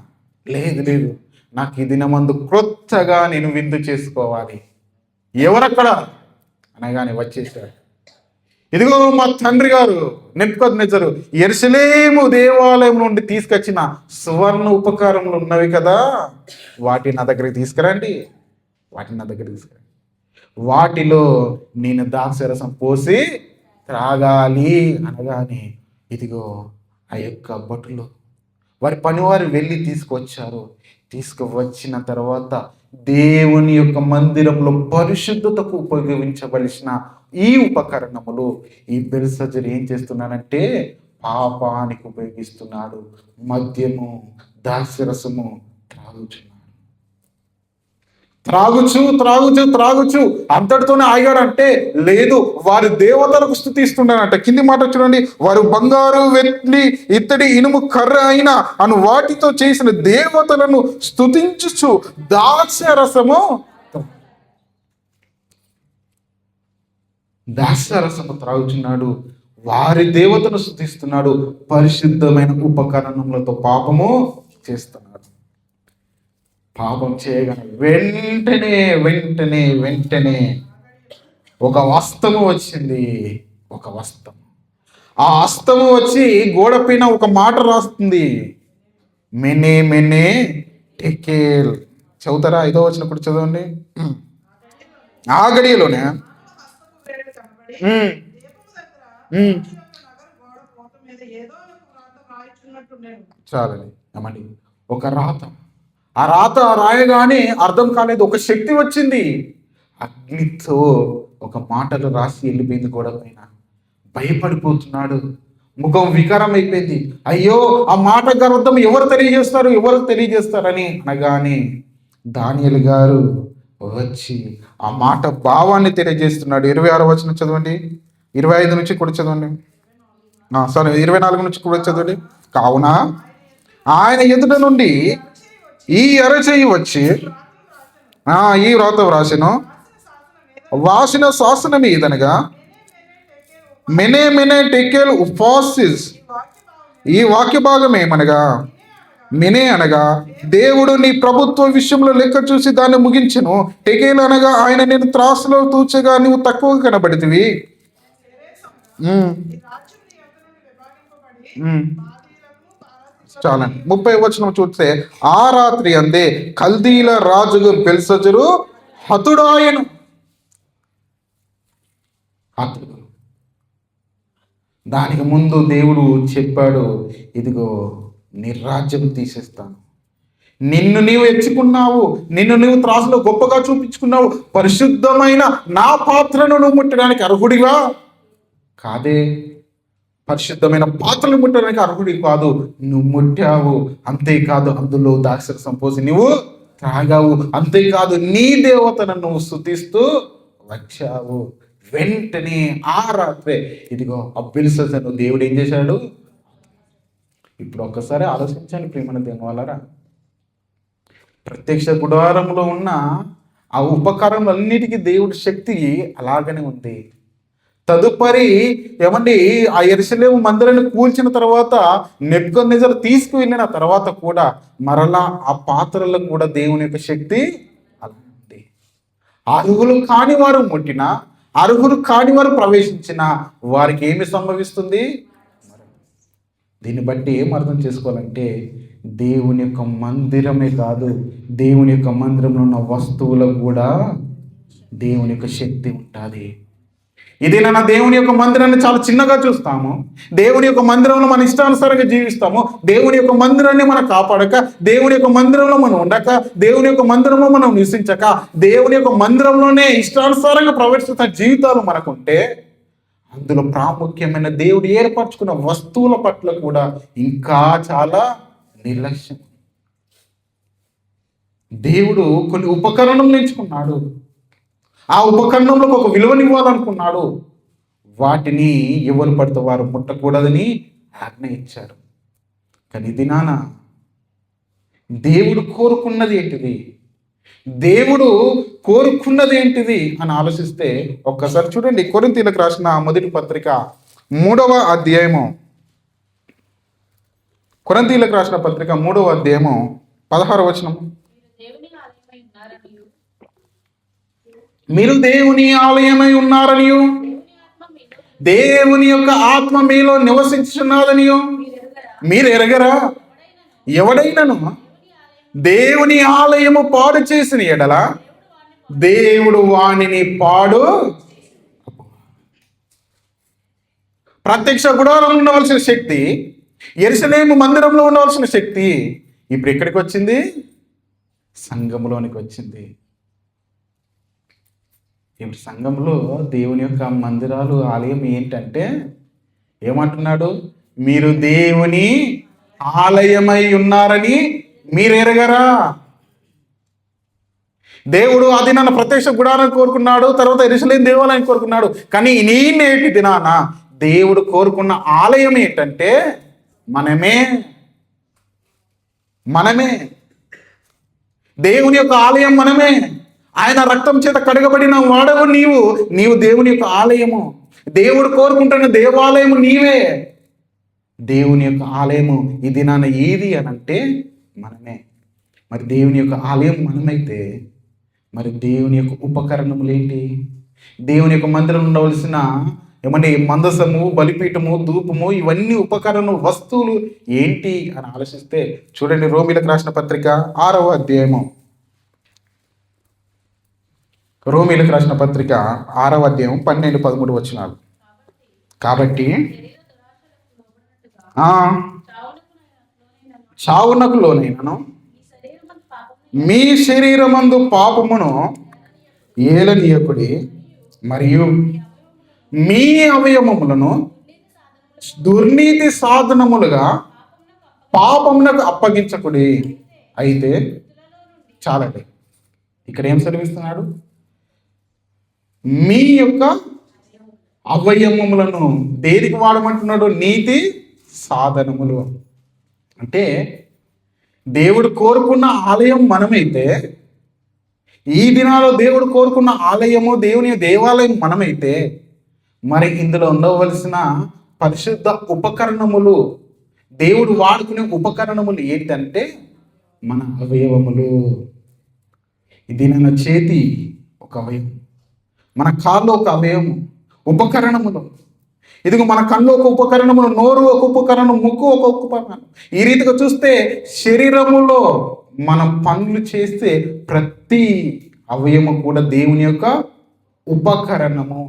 లేదు, నాకు ఈ దినమందు క్రొత్తగా నేను విందు చేసుకోవాలి. ఎవరక్కడ అనగానే వచ్చేసాడు. ఇదిగో మా తండ్రి గారు నెబుకద్నెజరు యెరూషలేము దేవాలయం నుండి తీసుకొచ్చిన సువర్ణ ఉపకారములు ఉన్నవి కదా, వాటిని నా దగ్గరికి తీసుకురండి. వాటిలో నేను ద్రాక్షరసం పోసి త్రాగాలి అనగానే, ఇదిగో ఆ యొక్క భటులు వారి పనివారు వెళ్ళి తీసుకువచ్చిన తర్వాత దేవుని యొక్క మందిరంలో పరిశుద్ధతకు ఉపయోగించవలసిన ఈ ఉపకరణములు ఈ బెల్షస్సరు ఏం చేస్తున్నానంటే పాపానికి ఉపయోగిస్తున్నాడు. మద్యము, ద్రాక్షరసము త్రాగుచు అంతటితోనే ఆగాడంటే లేదు, వారి దేవతలకు స్తుతిస్తున్నాడంట. కింది మాట చూడండి, వారు బంగారు, వెండి, ఇత్తడి, ఇనుము, కర్ర అయిన అను వాటితో చేసిన దేవతలను స్తుతించుచు ద్రాక్షరసము త్రాగుచున్నాడు. వారి దేవతను స్తుతిస్తున్నాడు. పరిశుద్ధమైన ఉపకరణములతో పాపము చేస్తున్నాడు. పాపం చేయగానే వెంటనే ఒక వస్తము వచ్చింది. ఆ హస్తము వచ్చి గోడ పైన ఒక మాట రాస్తుంది, మెనే టెకేల్. చదువుతారా? 5వ వచనం కూడా చదవండి. ఆ గడియలోనే చాలండి ఏమండి, ఒక రాత. ఆ రాత రాయగానే అర్థం కాలేదు, ఒక శక్తి వచ్చింది. అగ్నితో ఒక మాటలు రాసి వెళ్ళిపోయింది గోడ పైన. భయపడిపోతున్నాడు, ముఖం వికారం అయిపోయింది. అయ్యో, ఆ మాట అర్థం ఎవరు తెలియజేస్తారని అనగానే దానియేలు గారు వచ్చి ఆ మాట భావాన్ని తెలియజేస్తున్నాడు. 26వ వచనం చదవండి, 25 నుంచి కూడా చదవండి, 24 నుంచి కూడా చదవండి. కావున ఆయన ఎదుట నుండి ఈ అరచేయి వచ్చి ఈ వ్రాత వాసిన శాసనం ఏదనగా మెనే టెకేల్ ఉపాసిస్. ఈ వాక్య భాగం ఏమనగా, మెనే అనగా దేవుడు నీ ప్రభుత్వ విషయంలో లెక్క చూసి దాన్ని ముగించెను. టెకేల్ అనగా ఆయన నేను త్రాసులో తూచగా నువ్వు తక్కువ కనబడితివి. చాలండి. 30వ వచనం చూస్తే, ఆ రాత్రి అందే కల్దీల రాజుగు బెల్షస్సరు హతుడాయను. దానికి ముందు దేవుడు చెప్పాడు, ఇదిగో నీ రాజ్యం తీసేస్తాను. నిన్ను నీవు ఎచ్చుకున్నావు, నిన్ను నీవు త్రాసులో గొప్పగా చూపించుకున్నావు, పరిశుద్ధమైన నా పాత్రను నువ్వు ముట్టడానికి అర్హుడివా కాదే, పరిశుద్ధమైన పాత్రలు ముట్టడానికి అర్హుడి కాదు, నువ్వు ముట్టావు. అంతేకాదు అందులో ద్రాక్షరసం పోసి నువ్వు త్రాగావు. అంతేకాదు నీ దేవతను నువ్వు స్తుతిస్తూ వచ్చావు. వెంటనే ఆ రాత్రే ఇదిగో ఆ బెల్షస్సరు దేవుడు ఏం చేశాడు? ఇప్పుడు ఒక్కసారి ఆలోచించండి ప్రియమైన దేవుని వాళ్ళారా, ప్రత్యక్ష గుడారంలో ఉన్న ఆ ఉపకరణలన్నిటికీ దేవుడి శక్తి అలాగనే ఉంది. తదుపరి ఏమండి, ఆ యెరూషలేము మందిరాన్ని కూల్చిన తర్వాత నెబుకద్నెజరు తీసుకువెళ్ళిన తర్వాత కూడా మరలా ఆ పాత్రలకు కూడా దేవుని యొక్క శక్తి అలా ఉంది. అర్హులు కాని వారు ముట్టినా, అర్హులు కాని వారు ప్రవేశించిన వారికి ఏమి సంభవిస్తుంది? దీన్ని బట్టి ఏం అర్థం చేసుకోవాలంటే, దేవుని యొక్క మందిరమే కాదు, దేవుని యొక్క మందిరంలో ఉన్న వస్తువులకు కూడా దేవుని యొక్క శక్తి ఉంటుంది. ఇది నా దేవుని యొక్క మందిరాన్ని చాలా చిన్నగా చూస్తాము. దేవుని యొక్క మందిరంలో మన ఇష్టానుసారంగా జీవిస్తాము. దేవుని యొక్క మందిరాన్ని మనం కాపాడక, దేవుని యొక్క మందిరంలో మనం ఉండక, దేవుని యొక్క మందిరంలో మనం నివసించక, దేవుని యొక్క మందిరంలోనే ఇష్టానుసారంగా ప్రవర్తిస్తున్న జీవితాలు మనకుంటే, అందులో ప్రాముఖ్యమైన దేవుడు ఏర్పరచుకున్న వస్తువుల పట్ల కూడా ఇంకా చాలా నిర్లక్ష్యం. దేవుడు కొన్ని ఉపకరణం ఎంచుకున్నాడు. ఆ ఉపకరణంలో ఒక విలువనివ్వాలనుకున్నాడు. వాటిని ఎవరు పడితే వారు ముట్టకూడదని ఆజ్ఞ ఇచ్చారు. కానీ ఇది నాన్న దేవుడు కోరుకున్నది ఏంటిది, దేవుడు కోరుకున్నది ఏంటిది అని ఆలోచిస్తే ఒక్కసారి చూడండి. కొరింథీయులకు రాసిన మొదటి పత్రిక 3వ అధ్యాయము, కొరింథీయులకు రాసిన పత్రిక 3వ అధ్యాయము 16వ వచనము. మీరు దేవుని ఆలయమై ఉన్నారనియు దేవుని యొక్క ఆత్మ మీలో నివసించుచున్నదనియు మీరు ఎరగరా? ఎవడైనను దేవుని ఆలయము పాడు చేసిన ఎడల దేవుడు వానిని పాడు. ప్రత్యక్ష గుడారంలో ఉండవలసిన శక్తి, యెరూషలేము మందిరంలో ఉండవలసిన శక్తి ఇప్పుడు ఎక్కడికి వచ్చింది? సంఘములోనికి వచ్చింది. ఇప్పుడు సంఘంలో దేవుని యొక్క మందిరాలు, ఆలయం ఏంటంటే ఏమంటున్నాడు? మీరు దేవుని ఆలయమై ఉన్నారని మీరు ఎరగరా? దేవుడు అది నన్ను ప్రత్యక్ష గుడారాన్ని కోరుకున్నాడు, తర్వాత యెరూషలేము దేవాలయం కోరుకున్నాడు. కానీ నీ నేటి దినాన దేవుడు కోరుకున్న ఆలయం ఏంటంటే మనమే. దేవుని యొక్క ఆలయం మనమే. ఆయన రక్తం చేత కడగబడిన వాడవు నీవు దేవుని యొక్క ఆలయము. దేవుడు కోరుకుంటున్న దేవాలయము నీవే. దేవుని యొక్క ఆలయము ఈ దినాన ఏది అని అంటే మనమే. మరి దేవుని యొక్క ఆలయం మనమైతే మరి దేవుని యొక్క ఉపకరణములు ఏంటి? దేవుని యొక్క మందిరం ఉండవలసిన ఏమంటే మందసము, బలిపీఠము, ధూపము, ఇవన్నీ ఉపకరణ వస్తువులు ఏంటి అని ఆలోచిస్తే చూడండి. రోమీలకు రాసిన పత్రిక 6వ అధ్యాయము, రోమీలకు రాసిన పత్రిక 6వ అధ్యాయం 12-13 వచనాలు. కాబట్టి చావునకు లోనైనను మీ శరీరమందు పాపమును ఏలనీయకుడి, మరియు మీ అవయవములను దుర్నీతి సాధనములుగా పాపమునకు అప్పగించకుడి. అయితే చాలండి, ఇక్కడ ఏం సెలవిస్తున్నాడు? మీ యొక్క అవయవములను దేనికి వాడమంటున్నాడు? నీతి సాధనములు. అంటే దేవుడు కోరుకున్న ఆలయం మనమైతే, ఈ దినాల్లో దేవుడు కోరుకున్న ఆలయము, దేవుని దేవాలయం మనమైతే, మరి ఇందులో ఉండవలసిన పరిశుద్ధ ఉపకరణములు, దేవుడు వాడుకునే ఉపకరణములు ఏంటంటే మన అవయవములు. ఇది నా చేతి ఒక అవయవం, మన కాళ్ళు ఒక అవయవము, ఉపకరణములు. ఇదిగో మన కళ్ళు ఒక ఉపకరణములు, నోరు ఒక ఉపకరణం, ముక్కు ఒక ఉపకరణం. ఈ రీతిగా చూస్తే శరీరములో మనం పనులు చేస్తే ప్రతి అవయము కూడా దేవుని యొక్క ఉపకరణము.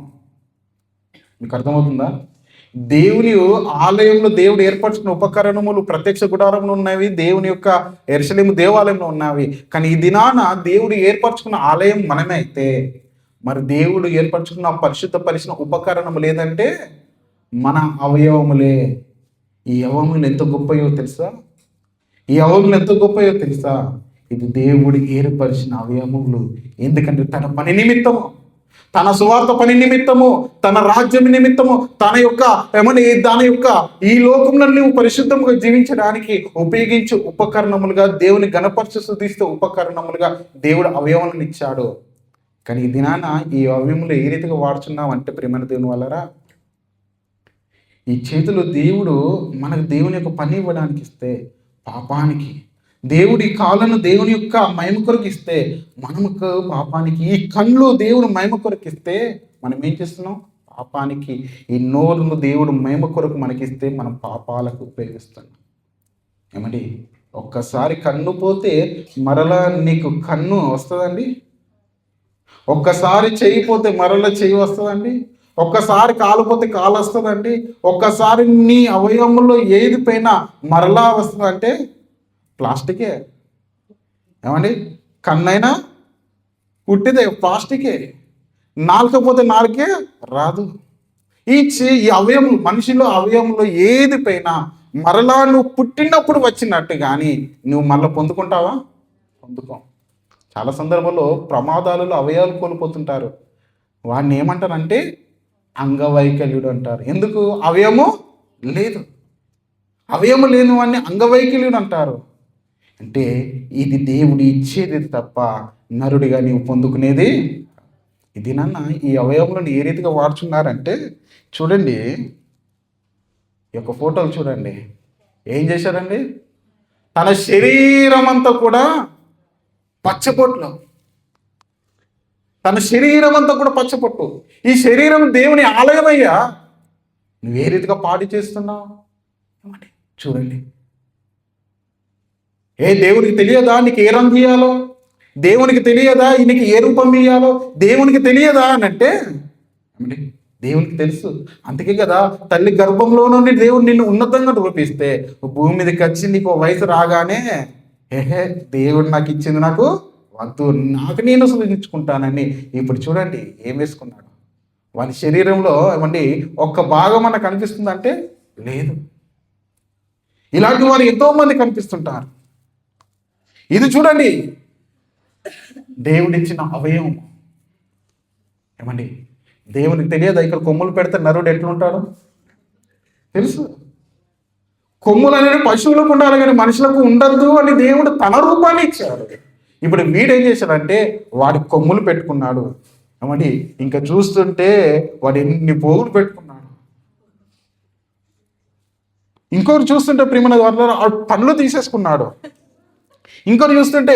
మీకు అర్థమవుతుందా? దేవుని ఆలయంలో దేవుడు ఏర్పరచుకున్న ఉపకరణములు ప్రత్యక్ష గుడారంలో ఉన్నవి, దేవుని యొక్క యెరూషలేము దేవాలయంలో ఉన్నవి. కానీ ఈ దినాన దేవుడు ఏర్పరచుకున్న ఆలయం మనమే అయితే, మరి దేవుడు ఏర్పరచుకున్న పరిశుద్ధపరిచిన ఉపకరణము లేదంటే మన అవయవములే. ఈ అవయములు ఎంత గొప్పయో తెలుసా? ఇది దేవుడు ఏర్పరిచిన అవయవములు. ఎందుకంటే తన పని నిమిత్తము, తన సువార్త పని నిమిత్తము, తన రాజ్యం నిమిత్తము, దాని యొక్క ఈ లోకంలో నువ్వు పరిశుద్ధముగా జీవించడానికి ఉపయోగించే ఉపకరణములుగా, దేవుని గణపరచు స్తుతిస్తూ ఉపకరణములుగా దేవుడు అవయవాలను ఇచ్చాడు. కానీ ఈ దినాన ఈ అవయములు ఏ రీతిగా వాడుచున్నాం అంటే ప్రియమైన దేవుని వల్లరా, ఈ చేతులు దేవుడు మనకు దేవుని యొక్క పని ఇవ్వడానికి ఇస్తే పాపానికి, దేవుడి కాళ్ళను దేవుని యొక్క మహిమ కొరకు ఇస్తే మనకు పాపానికి, ఈ కళ్ళు దేవుడు మహిమ కొరకు ఇస్తే మనం ఏం చేస్తున్నాం? పాపానికి. ఈ నోరును దేవుడు మహిమ కొరకు మనకిస్తే మనం పాపాలకు ఉపయోగిస్తున్నాం. ఏమండి, ఒక్కసారి కన్ను పోతే మరలా నీకు కన్ను వస్తుందండి? ఒక్కసారి చెయ్యి పోతే మరలా చెయ్యి వస్తుందండి? ఒక్కసారి కాలు పోతే కాలు వస్తుందండి? ఒక్కసారి నీ అవయవంలో ఏది పైన మరలా వస్తుందంటే ప్లాస్టికే. ఏమండి, కన్నైనా పుట్టిదే ప్లాస్టికే, నాలుక పోతే నాలుకే రాదు. ఈ అవయవం, మనిషిలో అవయవంలో ఏది పైన మరలా నువ్వు పుట్టినప్పుడు వచ్చినట్టు కానీ నువ్వు మళ్ళీ పొందుకుంటావా? పొందుకో. చాలా సందర్భాల్లో ప్రమాదాలలో అవయవాలు కోల్పోతుంటారు. వాడిని ఏమంటారంటే అంగవైకల్యుడు అంటారు. ఎందుకు? అవయవము లేదు. అవయము లేని వాడిని అంగవైకల్యుడు అంటారు. అంటే ఇది దేవుడు ఇచ్చేది తప్ప నరుడిగా నీవు పొందుకునేది. ఇది నాన్న ఈ అవయవములను ఏ రీతిగా వాడుచున్నారంటే చూడండి, ఈ యొక్క ఫోటోలు చూడండి. ఏం చేశారండి? తన శరీరం అంతా కూడా పచ్చబొట్లు, తన శరీరం అంతా కూడా పచ్చబొట్టు. ఈ శరీరం దేవుని ఆలయమయ్యా, నువ్వు ఏ రీతిగా పాడు చేస్తున్నావు చూడండి. దేవునికి తెలియదా నీకు ఏ రంగు ఇయ్యాలో? దేవునికి తెలియదా నీకు ఏ రూపం ఇయ్యాలో? దేవునికి తెలియదా అని అంటే దేవునికి తెలుసు. అందుకే కదా తల్లి గర్భంలో నుండి దేవుడు నిన్ను ఉన్నతంగా రూపిస్తే భూమి మీదకి వచ్చి నీకు వయసు రాగానే దేవుడు నాకు ఇచ్చింది నాకు వద్దు, నాకు నేను సృజించుకుంటానని. ఇప్పుడు చూడండి ఏం వేసుకున్నాడు. వాని శరీరంలో ఒక్క భాగం మనకు కనిపిస్తుందంటే లేదు. ఇలాంటి వారు ఎంతో మంది కనిపిస్తుంటారు. ఇది చూడండి దేవుడిచ్చిన అవయవం. దేవునికి తెలియదా ఇక్కడ కొమ్ములు పెడితే నరుడు ఎట్లుంటాడు? తెలుసు. కొమ్ములు అనేవి పశువులకు ఉండాలి కానీ మనుషులకు ఉండద్దు అని దేవుడు తన రూపాన్ని ఇచ్చాడు. ఇప్పుడు వీడేం చేశాడంటే వాడి కొమ్ములు పెట్టుకున్నాడు. ఇంకా చూస్తుంటే వాడు ఎన్ని పోగులు పెట్టుకున్నాడు. ఇంకొకరు చూస్తుంటే ప్రియమైన వాళ్ళ పనులు తీసేసుకున్నాడు. ఇంకొకరు చూస్తుంటే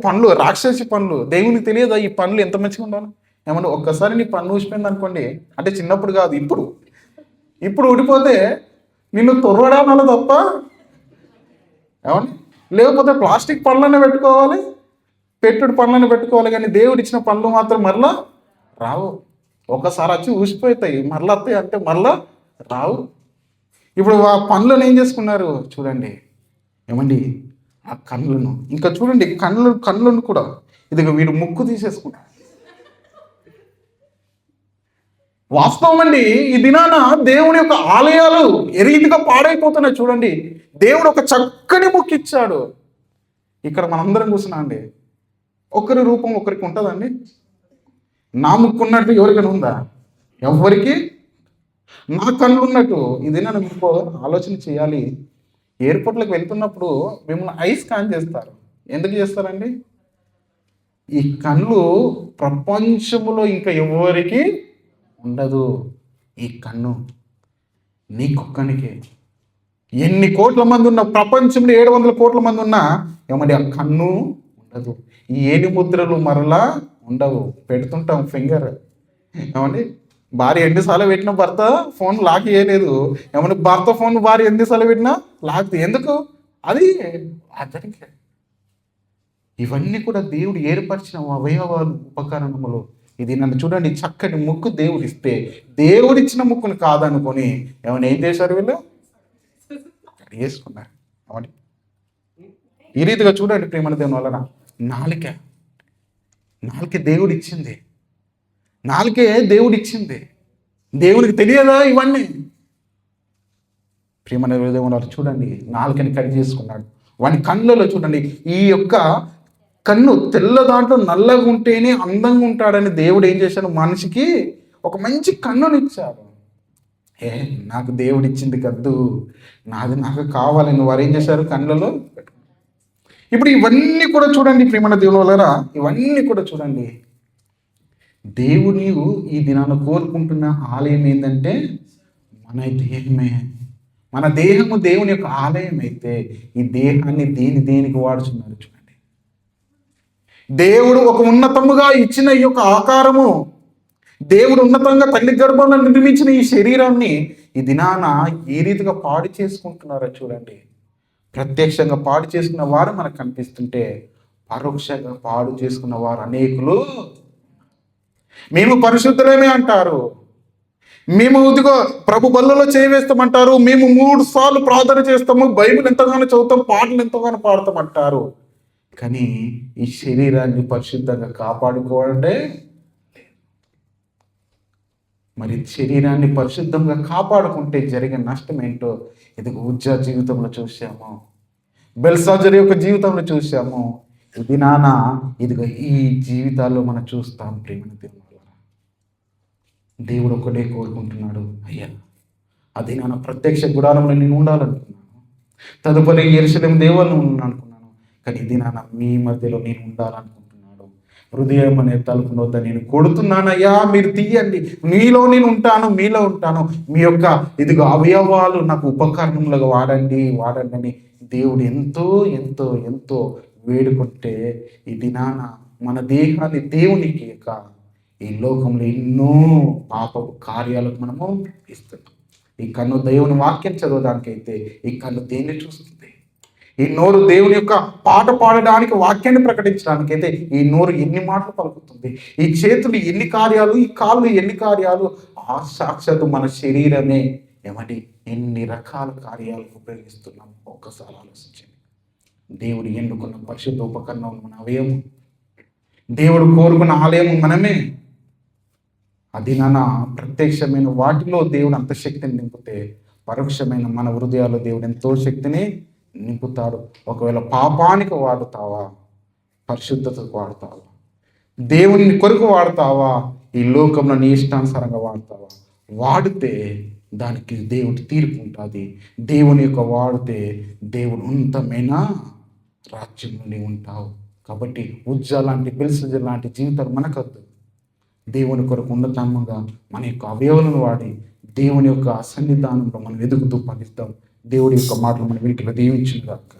పనులు, రాక్షసి పనులు. దేవునికి తెలియదా ఈ పనులు ఎంత మంచిగా ఉండాలి? ఒక్కసారి నీ పన్ను ఊసిపోయింది అనుకోండి, అంటే చిన్నప్పుడు కాదు ఇప్పుడు ఊడిపోతే నిన్ను తొర్రడానాలి తప్ప లేకపోతే ప్లాస్టిక్ పనులనే పెట్టుకోవాలి, పెట్టుడు పనులను పెట్టుకోవాలి. కానీ దేవుడు ఇచ్చిన పనులు మాత్రం మరలా రావు. ఒకసారి వచ్చి ఊసిపోతాయి, మరలా వస్తాయి అంటే మరలా రావు. ఇప్పుడు ఆ పనులను ఏం చేసుకున్నారు చూడండి. ఆ కళ్ళను ఇంకా చూడండి, కళ్ళను కూడా ఇదిగో వీడు ముక్కు తీసేసుకున్నాడు. వాస్తవం అండి, ఈ దినాన దేవుని యొక్క ఆలయాలు ఏ రీతిగా పాడైపోతున్నాయి చూడండి. దేవుడు ఒక చక్కని ముక్కు ఇచ్చాడు. ఇక్కడ మనందరం కూర్చున్నా అండి, ఒకరి రూపం ఒకరికి ఉంటుందండి. నా ముక్కు ఉన్నట్టు ఎవరికైనా ఉందా? ఎవరికి? నా కళ్ళు ఉన్నట్టు. ఇది నేను మీకు ఆలోచన చేయాలి. ఎయిర్పోర్ట్లకు వెళ్తున్నప్పుడు మిమ్మల్ని ఐ స్కాన్ చేస్తారు. ఎందుకు చేస్తారండి? ఈ కళ్ళు ప్రపంచంలో ఇంకా ఎవరికి ఉండదు. ఈ కన్ను నీకొక్కనికే. ఎన్ని కోట్ల మంది ఉన్న ప్రపంచంలో 700 కోట్ల మంది ఉన్నా ఆ కన్ను ఉండదు. ఈ 7 ముద్రలు మరలా ఉండవు. పెడుతుంటాం ఫింగర్. భార్య ఎన్నిసార్లు పెట్టినా భర్త ఫోన్ లాక్ చేయలేదు. భర్త ఫోన్ భార్య ఎన్నిసార్లు పెట్టినా లాక్. ఎందుకు? అది అతనికి. ఇవన్నీ కూడా దేవుడు ఏర్పరిచిన అవయవాలు, ఉపకరణములు. ఇది నన్ను చూడండి, చక్కటి ముక్కు దేవుడు ఇస్తే దేవుడిచ్చిన ముక్కును కాదనుకొని ఏం చేశారు వీళ్ళు? వేసుకున్నారు. ఈ రీతిగా చూడండి ప్రేమ దేవుని వలన నాలుకే దేవుడిచ్చింది. నాలుకే దేవుడిచ్చింది. దేవునికి తెలియదా ఇవన్నీ? ప్రేమ దేవుని వలన చూడండి, నాలుకని కట్ చేసుకున్నాడు. వాడి కళ్ళలో చూడండి, ఈ యొక్క కన్ను తెల్ల దాంట్లో నల్లగా ఉంటేనే అందంగా ఉంటాడని దేవుడు ఏం చేశాడు? మనిషికి ఒక మంచి కన్నునిచ్చాడు. నాకు దేవుడు ఇచ్చింది కద్దు, నాది నాకు కావాలని వారు ఏం చేశారు? కళ్ళలో. ఇప్పుడు ఇవన్నీ కూడా చూడండి ప్రేమ దేవుని వలన, ఇవన్నీ కూడా చూడండి. దేవుని ఈ దినాన్ని కోరుకుంటున్న ఆలయం ఏంటంటే మన దేహమే. మన దేహము దేవుని యొక్క ఆలయం అయితే ఈ దేహాన్ని దేనికి వాడుతున్నారు చూడండి. దేవుడు ఒక ఉన్నతముగా ఇచ్చిన ఈ యొక్క ఆకారము, దేవుడు ఉన్నతంగా తల్లి గర్భంలో నిర్మించిన ఈ శరీరాన్ని ఈ దినాన ఏ రీతిగా పాడు చేసుకుంటున్నారో చూడండి. ప్రత్యక్షంగా పాడు చేసుకున్న వారు మనకు కనిపిస్తుంటే పరోక్షంగా పాడు చేసుకున్న వారు అనేకులు. మేము పరిశుద్ధులేమే అంటారు, మేము ఇదిగో ప్రభు బల్లలో చేయవేస్తామంటారు, మేము 3 సార్లు ప్రార్థన చేస్తాము, బైబిల్ ఎంతగానో చదువుతాం, పాటలు ఎంతగానో పాడతామంటారు. కానీ ఈ శరీరాన్ని పరిశుద్ధంగా కాపాడుకోవాలంటే మరి శరీరాన్ని పరిశుద్ధంగా కాపాడుకుంటే జరిగే నష్టం ఏంటో ఇదిగో ఉజ్జా జీవితంలో చూసాము, బెల్షాజర్ యొక్క జీవితంలో చూసాము. ఇది నాన్న ఇదిగో ఈ జీవితాల్లో మనం చూస్తాం. ప్రేమను దేవుడు దేవుడు ఒకటే కోరుకుంటున్నాడు, అయ్యా అది నాన్న ప్రత్యక్ష గుడారంలో నేను ఉండాలనుకున్నాను, తదుపరి యెరూషలేము దేవుళ్ళు అనుకున్నాను, కానీ ఇది నాన్న మీ మధ్యలో నేను ఉండాలనుకుంటున్నాడు. హృదయం అనే తలుపు వద్ద నేను కొడుతున్నానయ్యా, మీరు తీయండి, మీలో నేను ఉంటాను, మీలో ఉంటాను, మీ యొక్క ఇదిగో అవయవాలు నాకు ఉపకరణములుగా వాడండి అని దేవుడు ఎంతో ఎంతో ఎంతో వేడుకుంటే ఇది నాన్న మన దేహాన్ని దేవునికి యొక్క ఈ లోకంలో ఎన్నో పాపపు కార్యాలకు మనము ఇస్తున్నాం. ఈ కన్ను దేవుని వాక్యం చదవడానికైతే ఈ కన్ను దేన్ని చూస్తుంది, ఈ నోరు దేవుని యొక్క పాట పాడడానికి వాక్యాన్ని ప్రకటించడానికైతే ఈ నోరు ఎన్ని మాటలు పలుకుతుంది, ఈ చేతులు ఎన్ని కార్యాలు, ఈ కాళ్ళు ఎన్ని కార్యాలు, ఆ సాక్షాత్తు మన శరీరమే ఏమంటే ఎన్ని రకాల కార్యాలకు ఉపయోగిస్తున్నాం. ఒక్కసారి ఆలోచించండి. దేవుడు ఎన్నుకున్న పరిశుద్ధ ఉపకరణం మన అవయము, దేవుడు కోరుకున్న ఆలయము మనమే. అది నాన్న ప్రత్యక్షమైన వాటిలో దేవుడు అంత శక్తిని నింపితే పరోక్షమైన మన హృదయాల్లో దేవుడు ఎంతో శక్తిని నింపుతాడు. ఒకవేళ పాపానికి వాడుతావా, పరిశుద్ధతకు వాడతావా, దేవుని కొరకు వాడతావా, ఈ లోకంలో నీ ఇష్టానుసారంగా వాడతావా, వాడితే దానికి దేవుడి తీర్పు ఉంటుంది. దేవుని యొక్క వాడితే దేవుడు ఉన్నతమైన రాజ్యంలోనే ఉంటావు. కాబట్టి ఉజ్జా లాంటి బెల్షాజర్ లాంటి జీవితాలు మనకద్దు. దేవుని కొరకు ఉన్నతంగా మన యొక్క అవయవాలను వాడి దేవుని యొక్క సన్నిధానంలో మనం ఎదుగుతూ ఫలిస్తాం. దేవుడి యొక్క మాటలు మన వీటిలో దీవించుగాక.